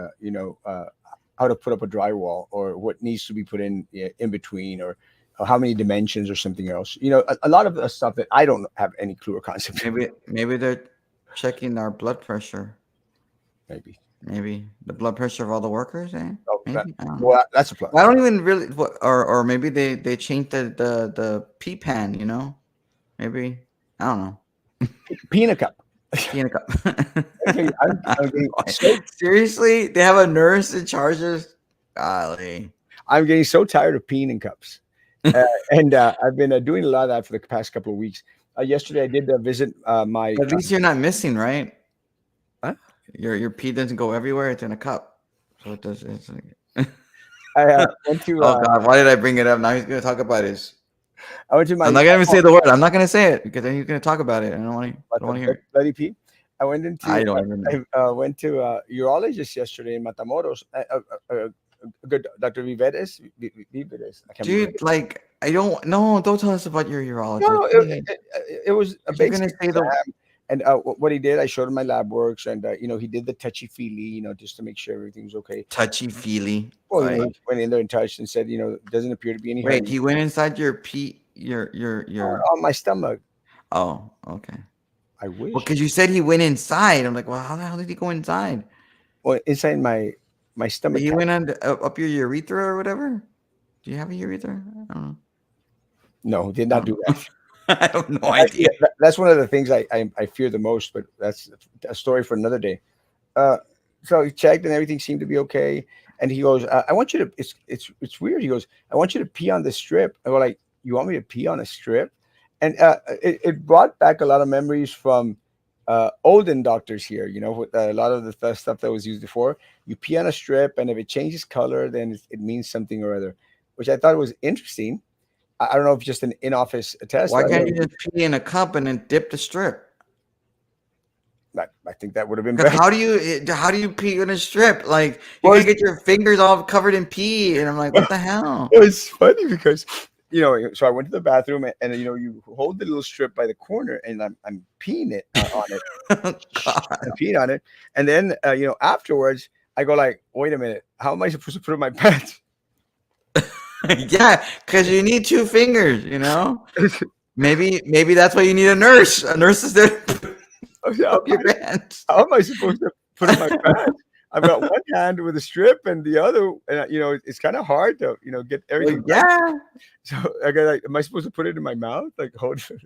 how to put up a drywall or what needs to be put in between or how many dimensions or something else. A lot of the stuff that I don't have any clue or concept of. Maybe they're checking our blood pressure. Maybe. Maybe the blood pressure of all the workers, eh? Oh, Maybe I don't know. well, that's a plus. I don't even really, or maybe they changed the pee pan. Maybe I don't know. Peanut cup. Pee in a cup. I tell you, I I'm have no getting so Seriously, they have a nurse in charge of. Golly. I'm getting so tired of peeing in cups. And I've been doing a lot of that for the past couple of weeks. Yesterday, I did visit my. At least you're not missing, right? Huh? Your pee doesn't go everywhere. It's in a cup, so it does. It's like, I went to. oh God, why did I bring it up? Now he's gonna talk about his. I went to I'm my not gonna even say the word. I'm not gonna say it because then he's gonna talk about it. I don't want to. I what don't the want to hear it. bloody pee. I went into. I don't even know. I went to urologist yesterday in Matamoros. Good Dr. Viveres. Viveres. I can't remember. Dude, like I don't. No, don't tell us about your No, urologist. no, Please. it was a You're gonna basic say the. exam. And what he did, I showed him my lab works, and he did the touchy feely, just to make sure everything was okay. Touchy feely. Well, he Like, went in there and touched and said, doesn't appear to be any wait, hernia he went inside your pee, your. on my stomach. Oh, okay. I Well, wish. because you said he went inside. I'm like, well, how the hell did he go inside? Well, inside my stomach. He went on up your urethra or whatever. Do you have a urethra? I don't know. No, did I not don't do know. that. I have no Actually, idea. that's one of the things I fear the most, but that's a story for another day. Uh, so he checked and everything seemed to be okay. And he goes, I want you to. It's weird. He goes, I want you to pee on the strip. I go like, you want me to pee on a strip? And it brought back a lot of memories from olden doctors here. With a lot of the stuff that was used before. You pee on a strip, and if it changes color, then it means something or other, which I thought was interesting. I don't know if just an in-office test. Why can't you just pee in a cup and then dip the strip? I think that would have been Because better. how do you pee in a strip? Like you're Well, gonna get your fingers all covered in pee, and I'm like, what the hell? it's funny because so I went to the bathroom, and you hold the little strip by the corner, and I'm peeing it on it. Oh, God. I'm peeing on it, and then afterwards I go like, wait a minute, how am I supposed to put in my pants? Yeah, because you need two fingers. Maybe that's why you need a nurse. A nurse is there to how, put your pants. how am I supposed to put in my pants? I've got one hand with a strip and the other, and it's kind of hard to get Well, everything right. yeah. So I got like, am I supposed to put it in my mouth? Like, hold it.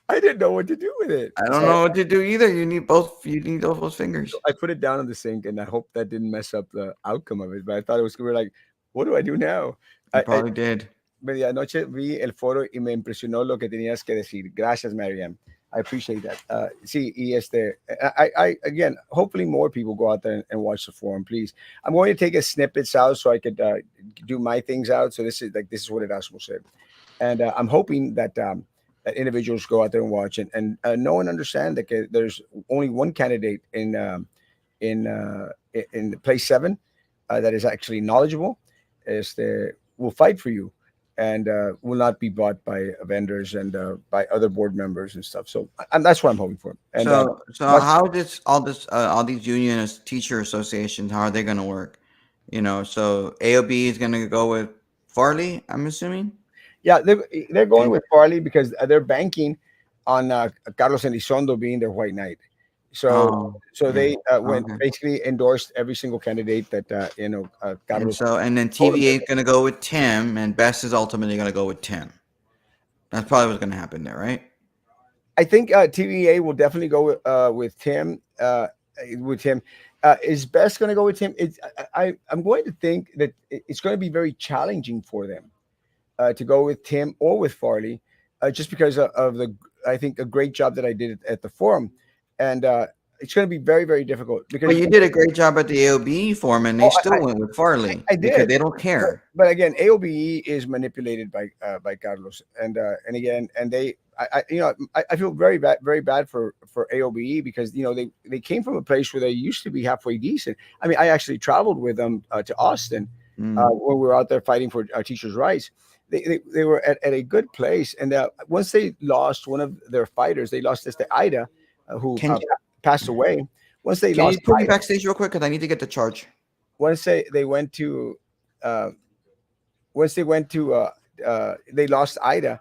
I didn't know what to do with it. I don't So know what to do either. You need both. You need both those fingers. I put it down in the sink, and I hope that didn't mess up the outcome of it. But I thought it was gonna be like, what do I do now? You I probably did. Medianoche vi el foro y me impresionó lo que tenías que decir. Gracias, Mariam. I appreciate that. Sí, y again, hopefully more people go out there and watch the forum, please. I'm going to take a snippets out so I could do my things out. So this is what Erasmo said, and I'm hoping that individuals go out there and watch it and know and understand that there's only one candidate in place 7 that is actually knowledgeable, is the will fight for you, and will not be bought by vendors and by other board members and stuff. So that's what I'm hoping for. And So much, how all these unionist teacher associations, how are they going to work? So AOB is going to go with Farley, I'm assuming. yeah, they're going Okay. with Farley because they're banking on Carlos Elizondo being their white knight. So Oh, so yeah. they went Okay. basically endorsed every single candidate that Carlos And then told them. TVA is going to go with Tim, and Best is ultimately going to go with Tim. That's probably what's going to happen there, right? I think TVA will definitely go with Tim. With him, is Best going to go with Tim? I'm going to think that it's going to be very challenging for them to go with Tim or with Farley, just because of the I think a great job that I did at the forum, and it's going to be very very difficult But because you did a great job at the AOB form, and they oh, still went with Farley I because did, they don't but, care. but again, AOBE is manipulated by Carlos, and again, and I feel very bad for AOBE because they came from a place where they used to be halfway decent. I mean, I actually traveled with them to Austin Mm. when we were out there fighting for our teachers' rights. They were at a good place, and once they lost one of their fighters, they lost this to Ida, who Can passed away. Once they can you lost put me Ida, backstage real quick because I need to get the charge. once they went to uh, once they lost Ida,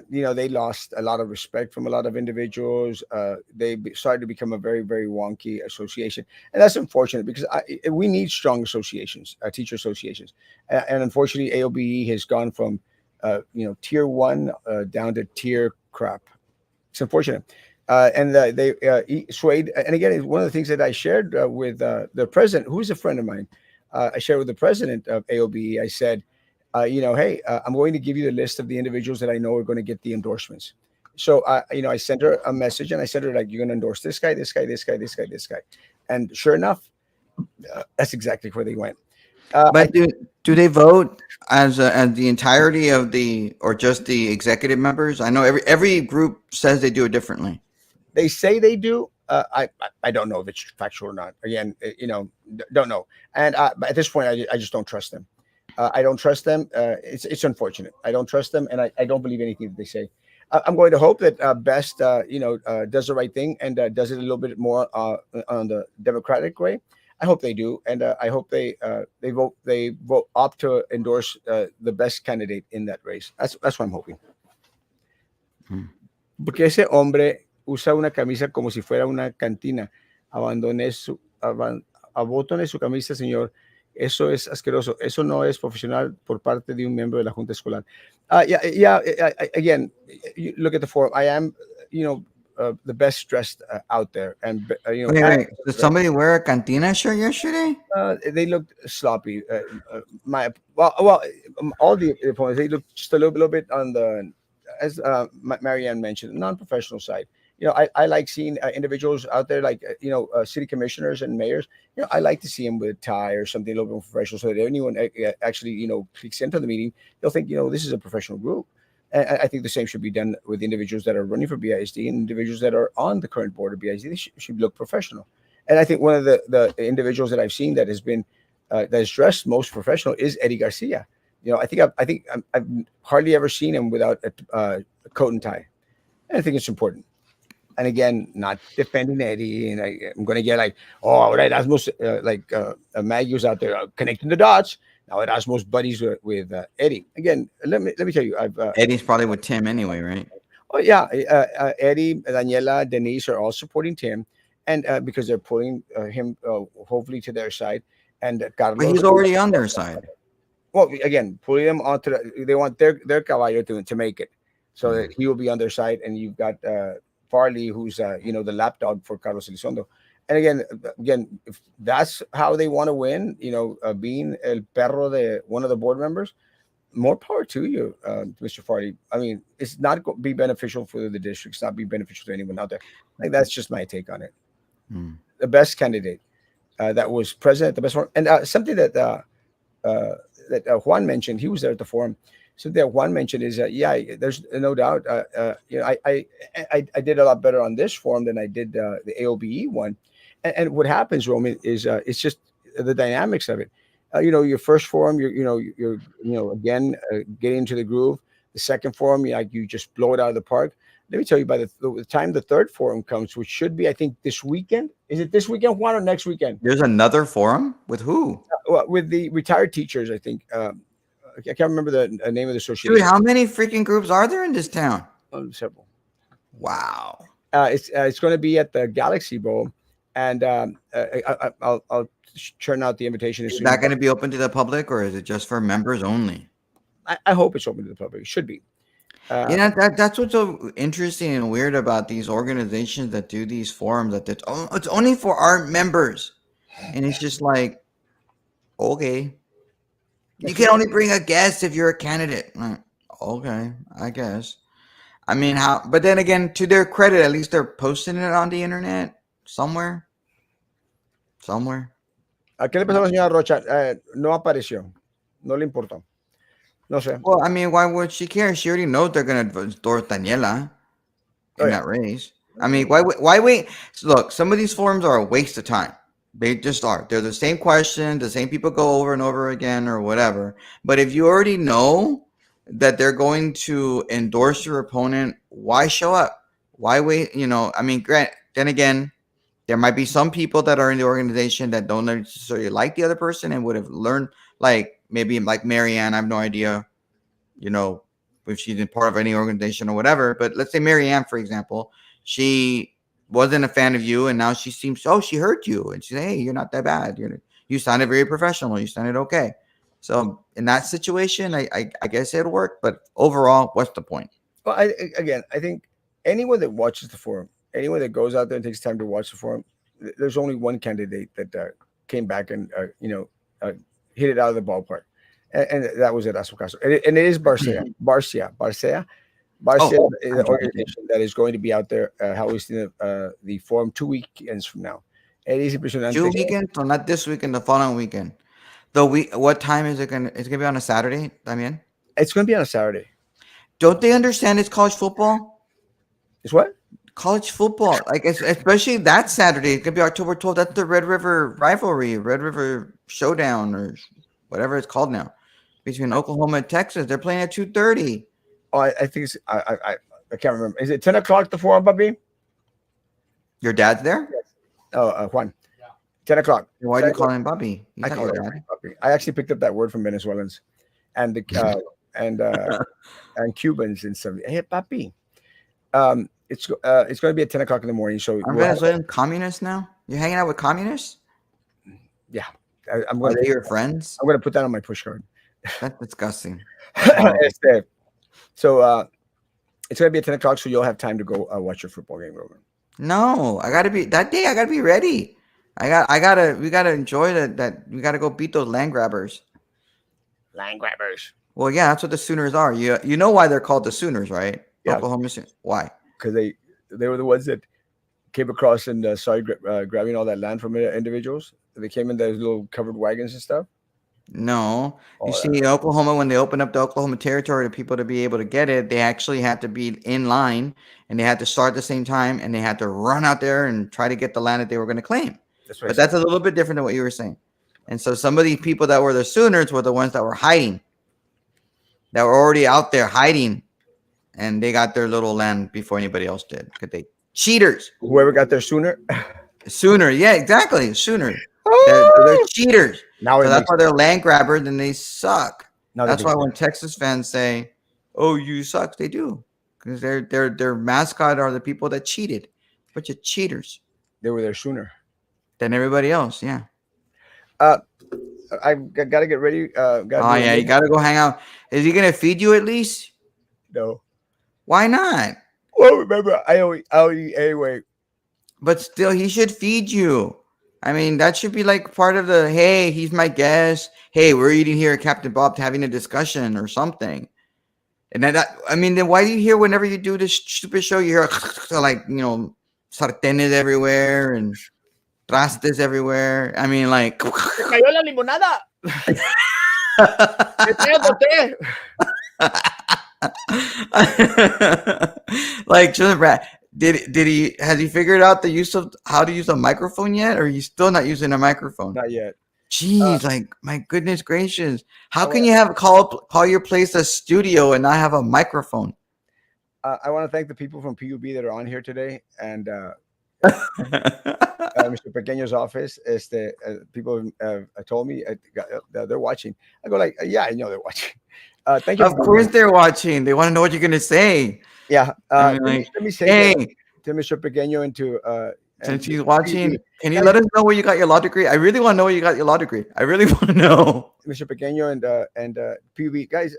they lost a lot of respect from a lot of individuals. Started to become a very, very wonky association, and that's unfortunate because we need strong associations, teacher associations, and unfortunately, AOBE has gone from tier one down to tier crap. It's unfortunate. And they swayed. And again, it's one of the things that I shared with the president, who's a friend of mine. I shared with the president of AOBE. I said, hey, I'm going to give you the list of the individuals that I know are going to get the endorsements. So, I sent her a message, and I sent her like, you're going to endorse this guy, this guy, this guy, this guy, this guy. And sure enough, that's exactly where they went. I But do they vote as the entirety of the or just the executive members? I know every group says they do it differently. They say they do. I don't know if it's factual or not. Again, don't know. And at this point, I just don't trust them. I don't trust them. It's unfortunate. I don't trust them, and I don't believe anything that they say. I'm going to hope that Best, does the right thing and does it a little bit more on the democratic way. I hope they do, and I hope they vote opt to endorse the best candidate in that race. That's what I'm hoping. Hmm. Porque ese hombre usa una camisa como si fuera una cantina. Abandone su, abotone su camisa, señor. Eso es asqueroso. Eso no es profesional por parte de un miembro de la Junta Escolar. Yeah. Again, you look at the forum. I am, the best dressed out there, and Wait. Did somebody wear a cantina shirt yesterday? they looked sloppy. My all the opponents they looked just a little bit on the, as Marianne mentioned, non-professional side. I like seeing individuals out there like city commissioners and mayors. I like to see them with a tie or something a little bit more professional, so that anyone actually clicks into the meeting, they'll think this is a professional group. And I think the same should be done with individuals that are running for BISD and individuals that are on the current board of BISD. They should look professional. And I think one of the individuals that I've seen that has been that is dressed most professional is Eddie Garcia. I've hardly ever seen him without a coat and tie, and I think it's important. And again, not defending Eddie, and I'm going to get like, oh, right, Erasmus, Maggie's out there connecting the dots. Now Erasmus buddies with Eddie. Again, let me tell you, Eddie's probably with Tim anyway, right? oh yeah, Eddie, Daniela, Denise are all supporting Tim, and because they're pulling him hopefully to their side, and But Carlos. he's already on their side. Well, again, pulling them onto they want their caballo to make it, so that Mm. he will be on their side, and you've got Farley, who's the lapdog for Carlos Elizondo. And again, if that's how they want to win, being el perro de one of the board members, more power to you, Mr. Farley. I mean, it's not going to be beneficial for the district. It's not be beneficial to anyone out there. Like that's just my take on it. Mm. The best candidate that was present at the best one, and something uh, that Juan mentioned. He was there at the forum. So that Juan mentioned is yeah, there's no doubt. I did a lot better on this forum than I did the AOBE one. And what happens, Roman, is it's just the dynamics of it. Your first forum, you're again getting into the groove. The second forum, you just blow it out of the park. Let me tell you, by the time the third forum comes, which should be, I think, this weekend. Is it this weekend, Juan, or next weekend? There's another forum with who? Well, with the retired teachers, I think. I can't remember the name of the Dude, association. how many freaking groups are there in this town? Several. Wow. It's going to be at the Galaxy Bowl, and I'll churn out the invitation as Is soon as that going to be open to the public or is it just for members only? I hope it's open to the public. It should be. You Uh, know, that's what's so interesting and weird about these organizations that do these forums that it's only for our members. And it's just like, okay, you that's can it. only bring a guest if you're a candidate. Okay, I guess. I mean, how? But then again, to their credit, at least they're posting it on the internet somewhere. Somewhere. ¿A qué le pasó a la señora Rocha? No apareció. No le importó. No sé. Well, I mean, why would she care? She already knows they're gonna endorse Daniela Oh in yeah. that race. I mean, why wait? Look, some of these forums are a waste of time. They just are. They're the same question, the same people go over and over again, or whatever. But if you already know that they're going to endorse your opponent, why show up? Why wait? I mean, then again, there might be some people that are in the organization that don't necessarily like the other person and would have learned, like maybe like Marianne. I have no idea, you know, if she's in part of any organization or whatever. But let's say Marianne, for example, she wasn't a fan of you, and now she seems, oh, she hurt you, and she said, hey, you're not that bad. You sounded very professional. You sounded okay. So in that situation, I guess it'll work. But overall, what's the point? Well, again, I think anyone that watches the forum, anyone that goes out there and takes time to watch the forum, there's only one candidate that came back and hit it out of the ballpark, and that was Erasmo Castro. And it is Barcia Oh, is I'm the sorry. organization that is going to be out there hosting the forum 2 weekends from now. It is Two impresionante. weekends, so not this weekend, the following weekend. The week, what time is it gonna? It's gonna be on a Saturday. I mean, It's going to be on a Saturday. don't they understand it's college football? It's what? College football, like especially that Saturday, it's gonna be October 12th. That's the Red River rivalry, Red River Showdown, or whatever it's called now, between Oklahoma and Texas. They're playing at 2:30. Oh, I think it's I can't remember. Is it 10 o'clock the forum, Bobby? Your dad's there? Oh, Juan. 10 o'clock. Why do you call him Bobby? He's I not call your it dad. Bobby. I actually picked up that word from Venezuelans and the and and Cubans and some. Hey, papi. It's going to be at 10 o'clock in the morning. So Are we'll have, Venezuelan communists now? You're hanging out with communists? yeah, I'm Are going they to your friends? put that on my push card. That's disgusting. That's horrible. So it's going to be at 10 o'clock. So you'll have time to go watch your football game, Roman. No, I gotta be that day. I gotta be ready. We gotta enjoy that. We gotta go beat those land grabbers. Land grabbers. Well, yeah, that's what the Sooners are. You know why they're called the Sooners, right? Yeah, Oklahoma Sooners. Why? because they were the ones that came across and started grabbing all that land from individuals. They came in those little covered wagons and stuff. No, you Oh, see, in Oklahoma, when they opened up the Oklahoma territory to people to be able to get it, they actually had to be in line and they had to start at the same time and they had to run out there and try to get the land that they were going to claim. that's what I But said. that's a little bit different than what you were saying. And so some of these people that were the Sooners were the ones that were hiding, that were already out there hiding, and they got their little land before anybody else did. Because they cheaters. Whoever got there sooner. Sooner, yeah, exactly. Sooner. They're Oh, cheaters. now So it that's makes why they're land grabbers and they suck. now that That's makes why sense. when Texas fans say, "Oh, you suck," they do because their mascot are the people that cheated, bunch of cheaters They were there sooner. than everybody else. Yeah. Uh, I got to get ready. Got to Oh do a yeah, you little. gotta go hang out. Is he gonna feed you at least? No. Why not? Well, remember, I only eat anyway. But still, he should feed you. I mean, that should be like part of the hey, he's my guest. Hey, we're eating here at Captain Bob having a discussion or something. And then I mean, then why do you hear whenever you do this stupid show, you hear like sartenes everywhere and trastes everywhere. I mean, like Se cayó la limonada. Me trae otro té. like Children Brad, did he has he figured out the use of how to use a microphone yet, or he's still not using a microphone? Not yet. Uh, Jeez, like my goodness gracious, how I can want you have call your place a studio and not have a microphone? I want to thank the people from PUB that are on here today, and Mr. Pequeño's office. People told me they're watching. I go like, yeah, I know they're watching. Thank you Of for being course here. they're watching. They want to know what you're gonna say. Yeah. I mean, like, Let me say hey, to Mr. Pequeño and since he's PUB, watching, can you guys, let us know where you got your law degree? I really want to know where you got your law degree. I really want to know. Mr. Pequeño and PUB guys,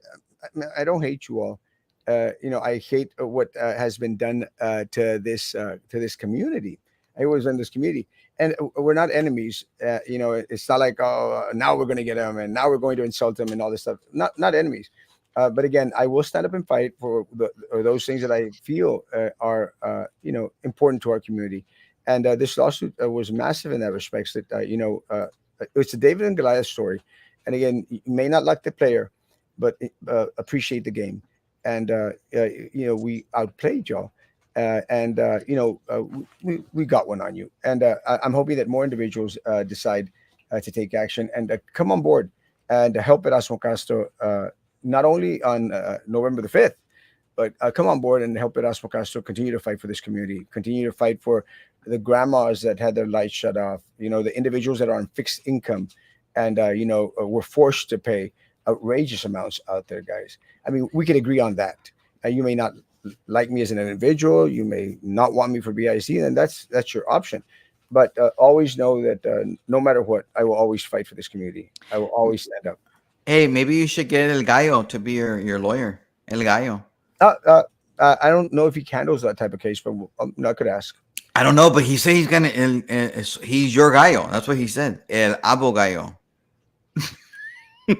I don't hate you all. I hate what has been done to this community. I was in this community, and we're not enemies. It's not like oh now we're going to get them and now we're going to insult them and all this stuff. Not enemies. But again, I will stand up and fight for those things that I feel are important to our community. And this lawsuit was massive in that respect. That it's a David and Goliath story. And again, you may not like the player, but appreciate the game. And we outplayed y'all, and we got one on you. And I'm hoping that more individuals decide to take action and come on board and help Erasmo Castro, not only on November the 5th, but come on board and help Erasmo Castro continue to fight for this community, continue to fight for the grandmas that had their lights shut off, the individuals that are on fixed income and, were forced to pay outrageous amounts out there, guys. I mean, we could agree on that. You may not like me as an individual, you may not want me for BIC, and that's your option. But always know that no matter what, I will always fight for this community. I will always stand up. Hey, maybe you should get El Gallo to be your lawyer. El Gallo. Uh, uh, I don't know if he handles that type of case, but I could ask. I don't know, but he said he's gonna. He's your gallo. That's what he said. El abogallo. El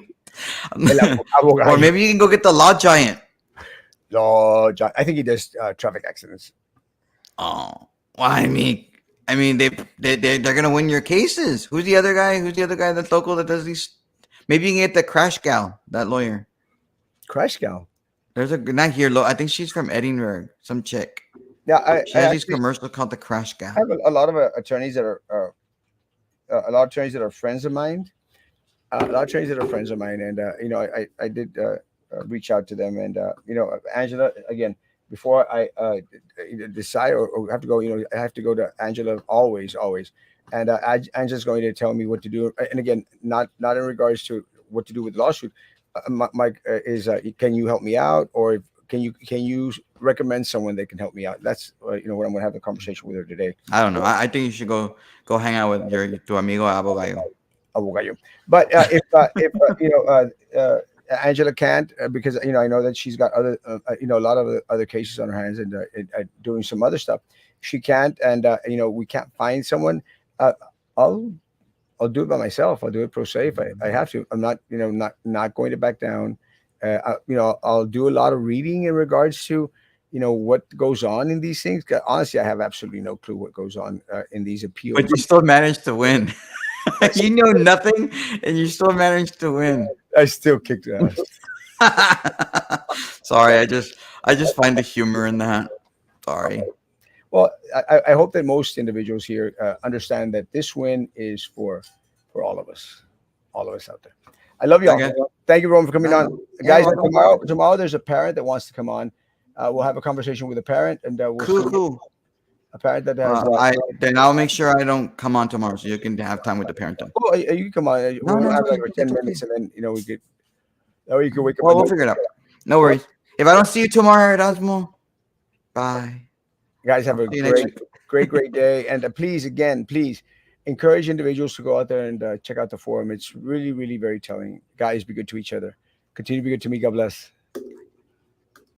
Or abogado. maybe you can go get the law giant. No, John, I think he does traffic accidents. Oh, well, I mean, they're gonna win your cases. Who's the other guy? Who's the other guy that's local that does these? Maybe you can get the crash gal, that lawyer. Crash gal. There's a not here. I think she's from Edinburgh. Some chick. Yeah, She I has these actually commercials called the crash gal. have a lot of attorneys that are a lot of attorneys that are friends of mine. A lot of attorneys that are friends of mine, and I did reach out to them, and Angela again before I decide or have to go. I have to go to Angela always, and Angela's going to tell me what to do. And again, not in regards to what to do with the lawsuit. Mike is can you help me out, or can you recommend someone that can help me out? That's what I'm going to have a conversation with her today. I don't know. I think you should go hang out with your tu amigo abogallo. Abogayo. But if Angela can't because I know that she's got other a lot of other cases on her hands and doing some other stuff. She can't, and we can't find someone. Uh, I'll I'll do it by myself. I'll do it pro se if I have to. I'm not not going to back down. I'll do a lot of reading in regards to what goes on in these things. 'Cause honestly, I have absolutely no clue what goes on in these But appeals. you still managed to win. You know nothing, and you still managed to win. I still kicked ass. Sorry, I just find the humor in that. Sorry. Well, I hope that most individuals here understand that this win is for all of us out there. I love y'all. Okay. Thank you, everyone, for coming Right. on, Yeah, guys. welcome. Tomorrow there's a parent that wants to come on. We'll have a conversation with a parent, and we'll Cool, see cool. a parent that has. I then I'll make sure I don't come on tomorrow, so you can have time with the parent then. Oh, you can come on. No, We'll no, it's have like okay. for It's 10 minutes, okay. and then we could. Or you can wake up Well, and we'll figure it out. No worries. If I don't see you tomorrow, Erasmo, bye. guys have I'll a see you next week. great day. And please, again, please encourage individuals to go out there and check out the forum. It's really, really very telling. Guys, be good to each other. Continue to be good to me. God bless.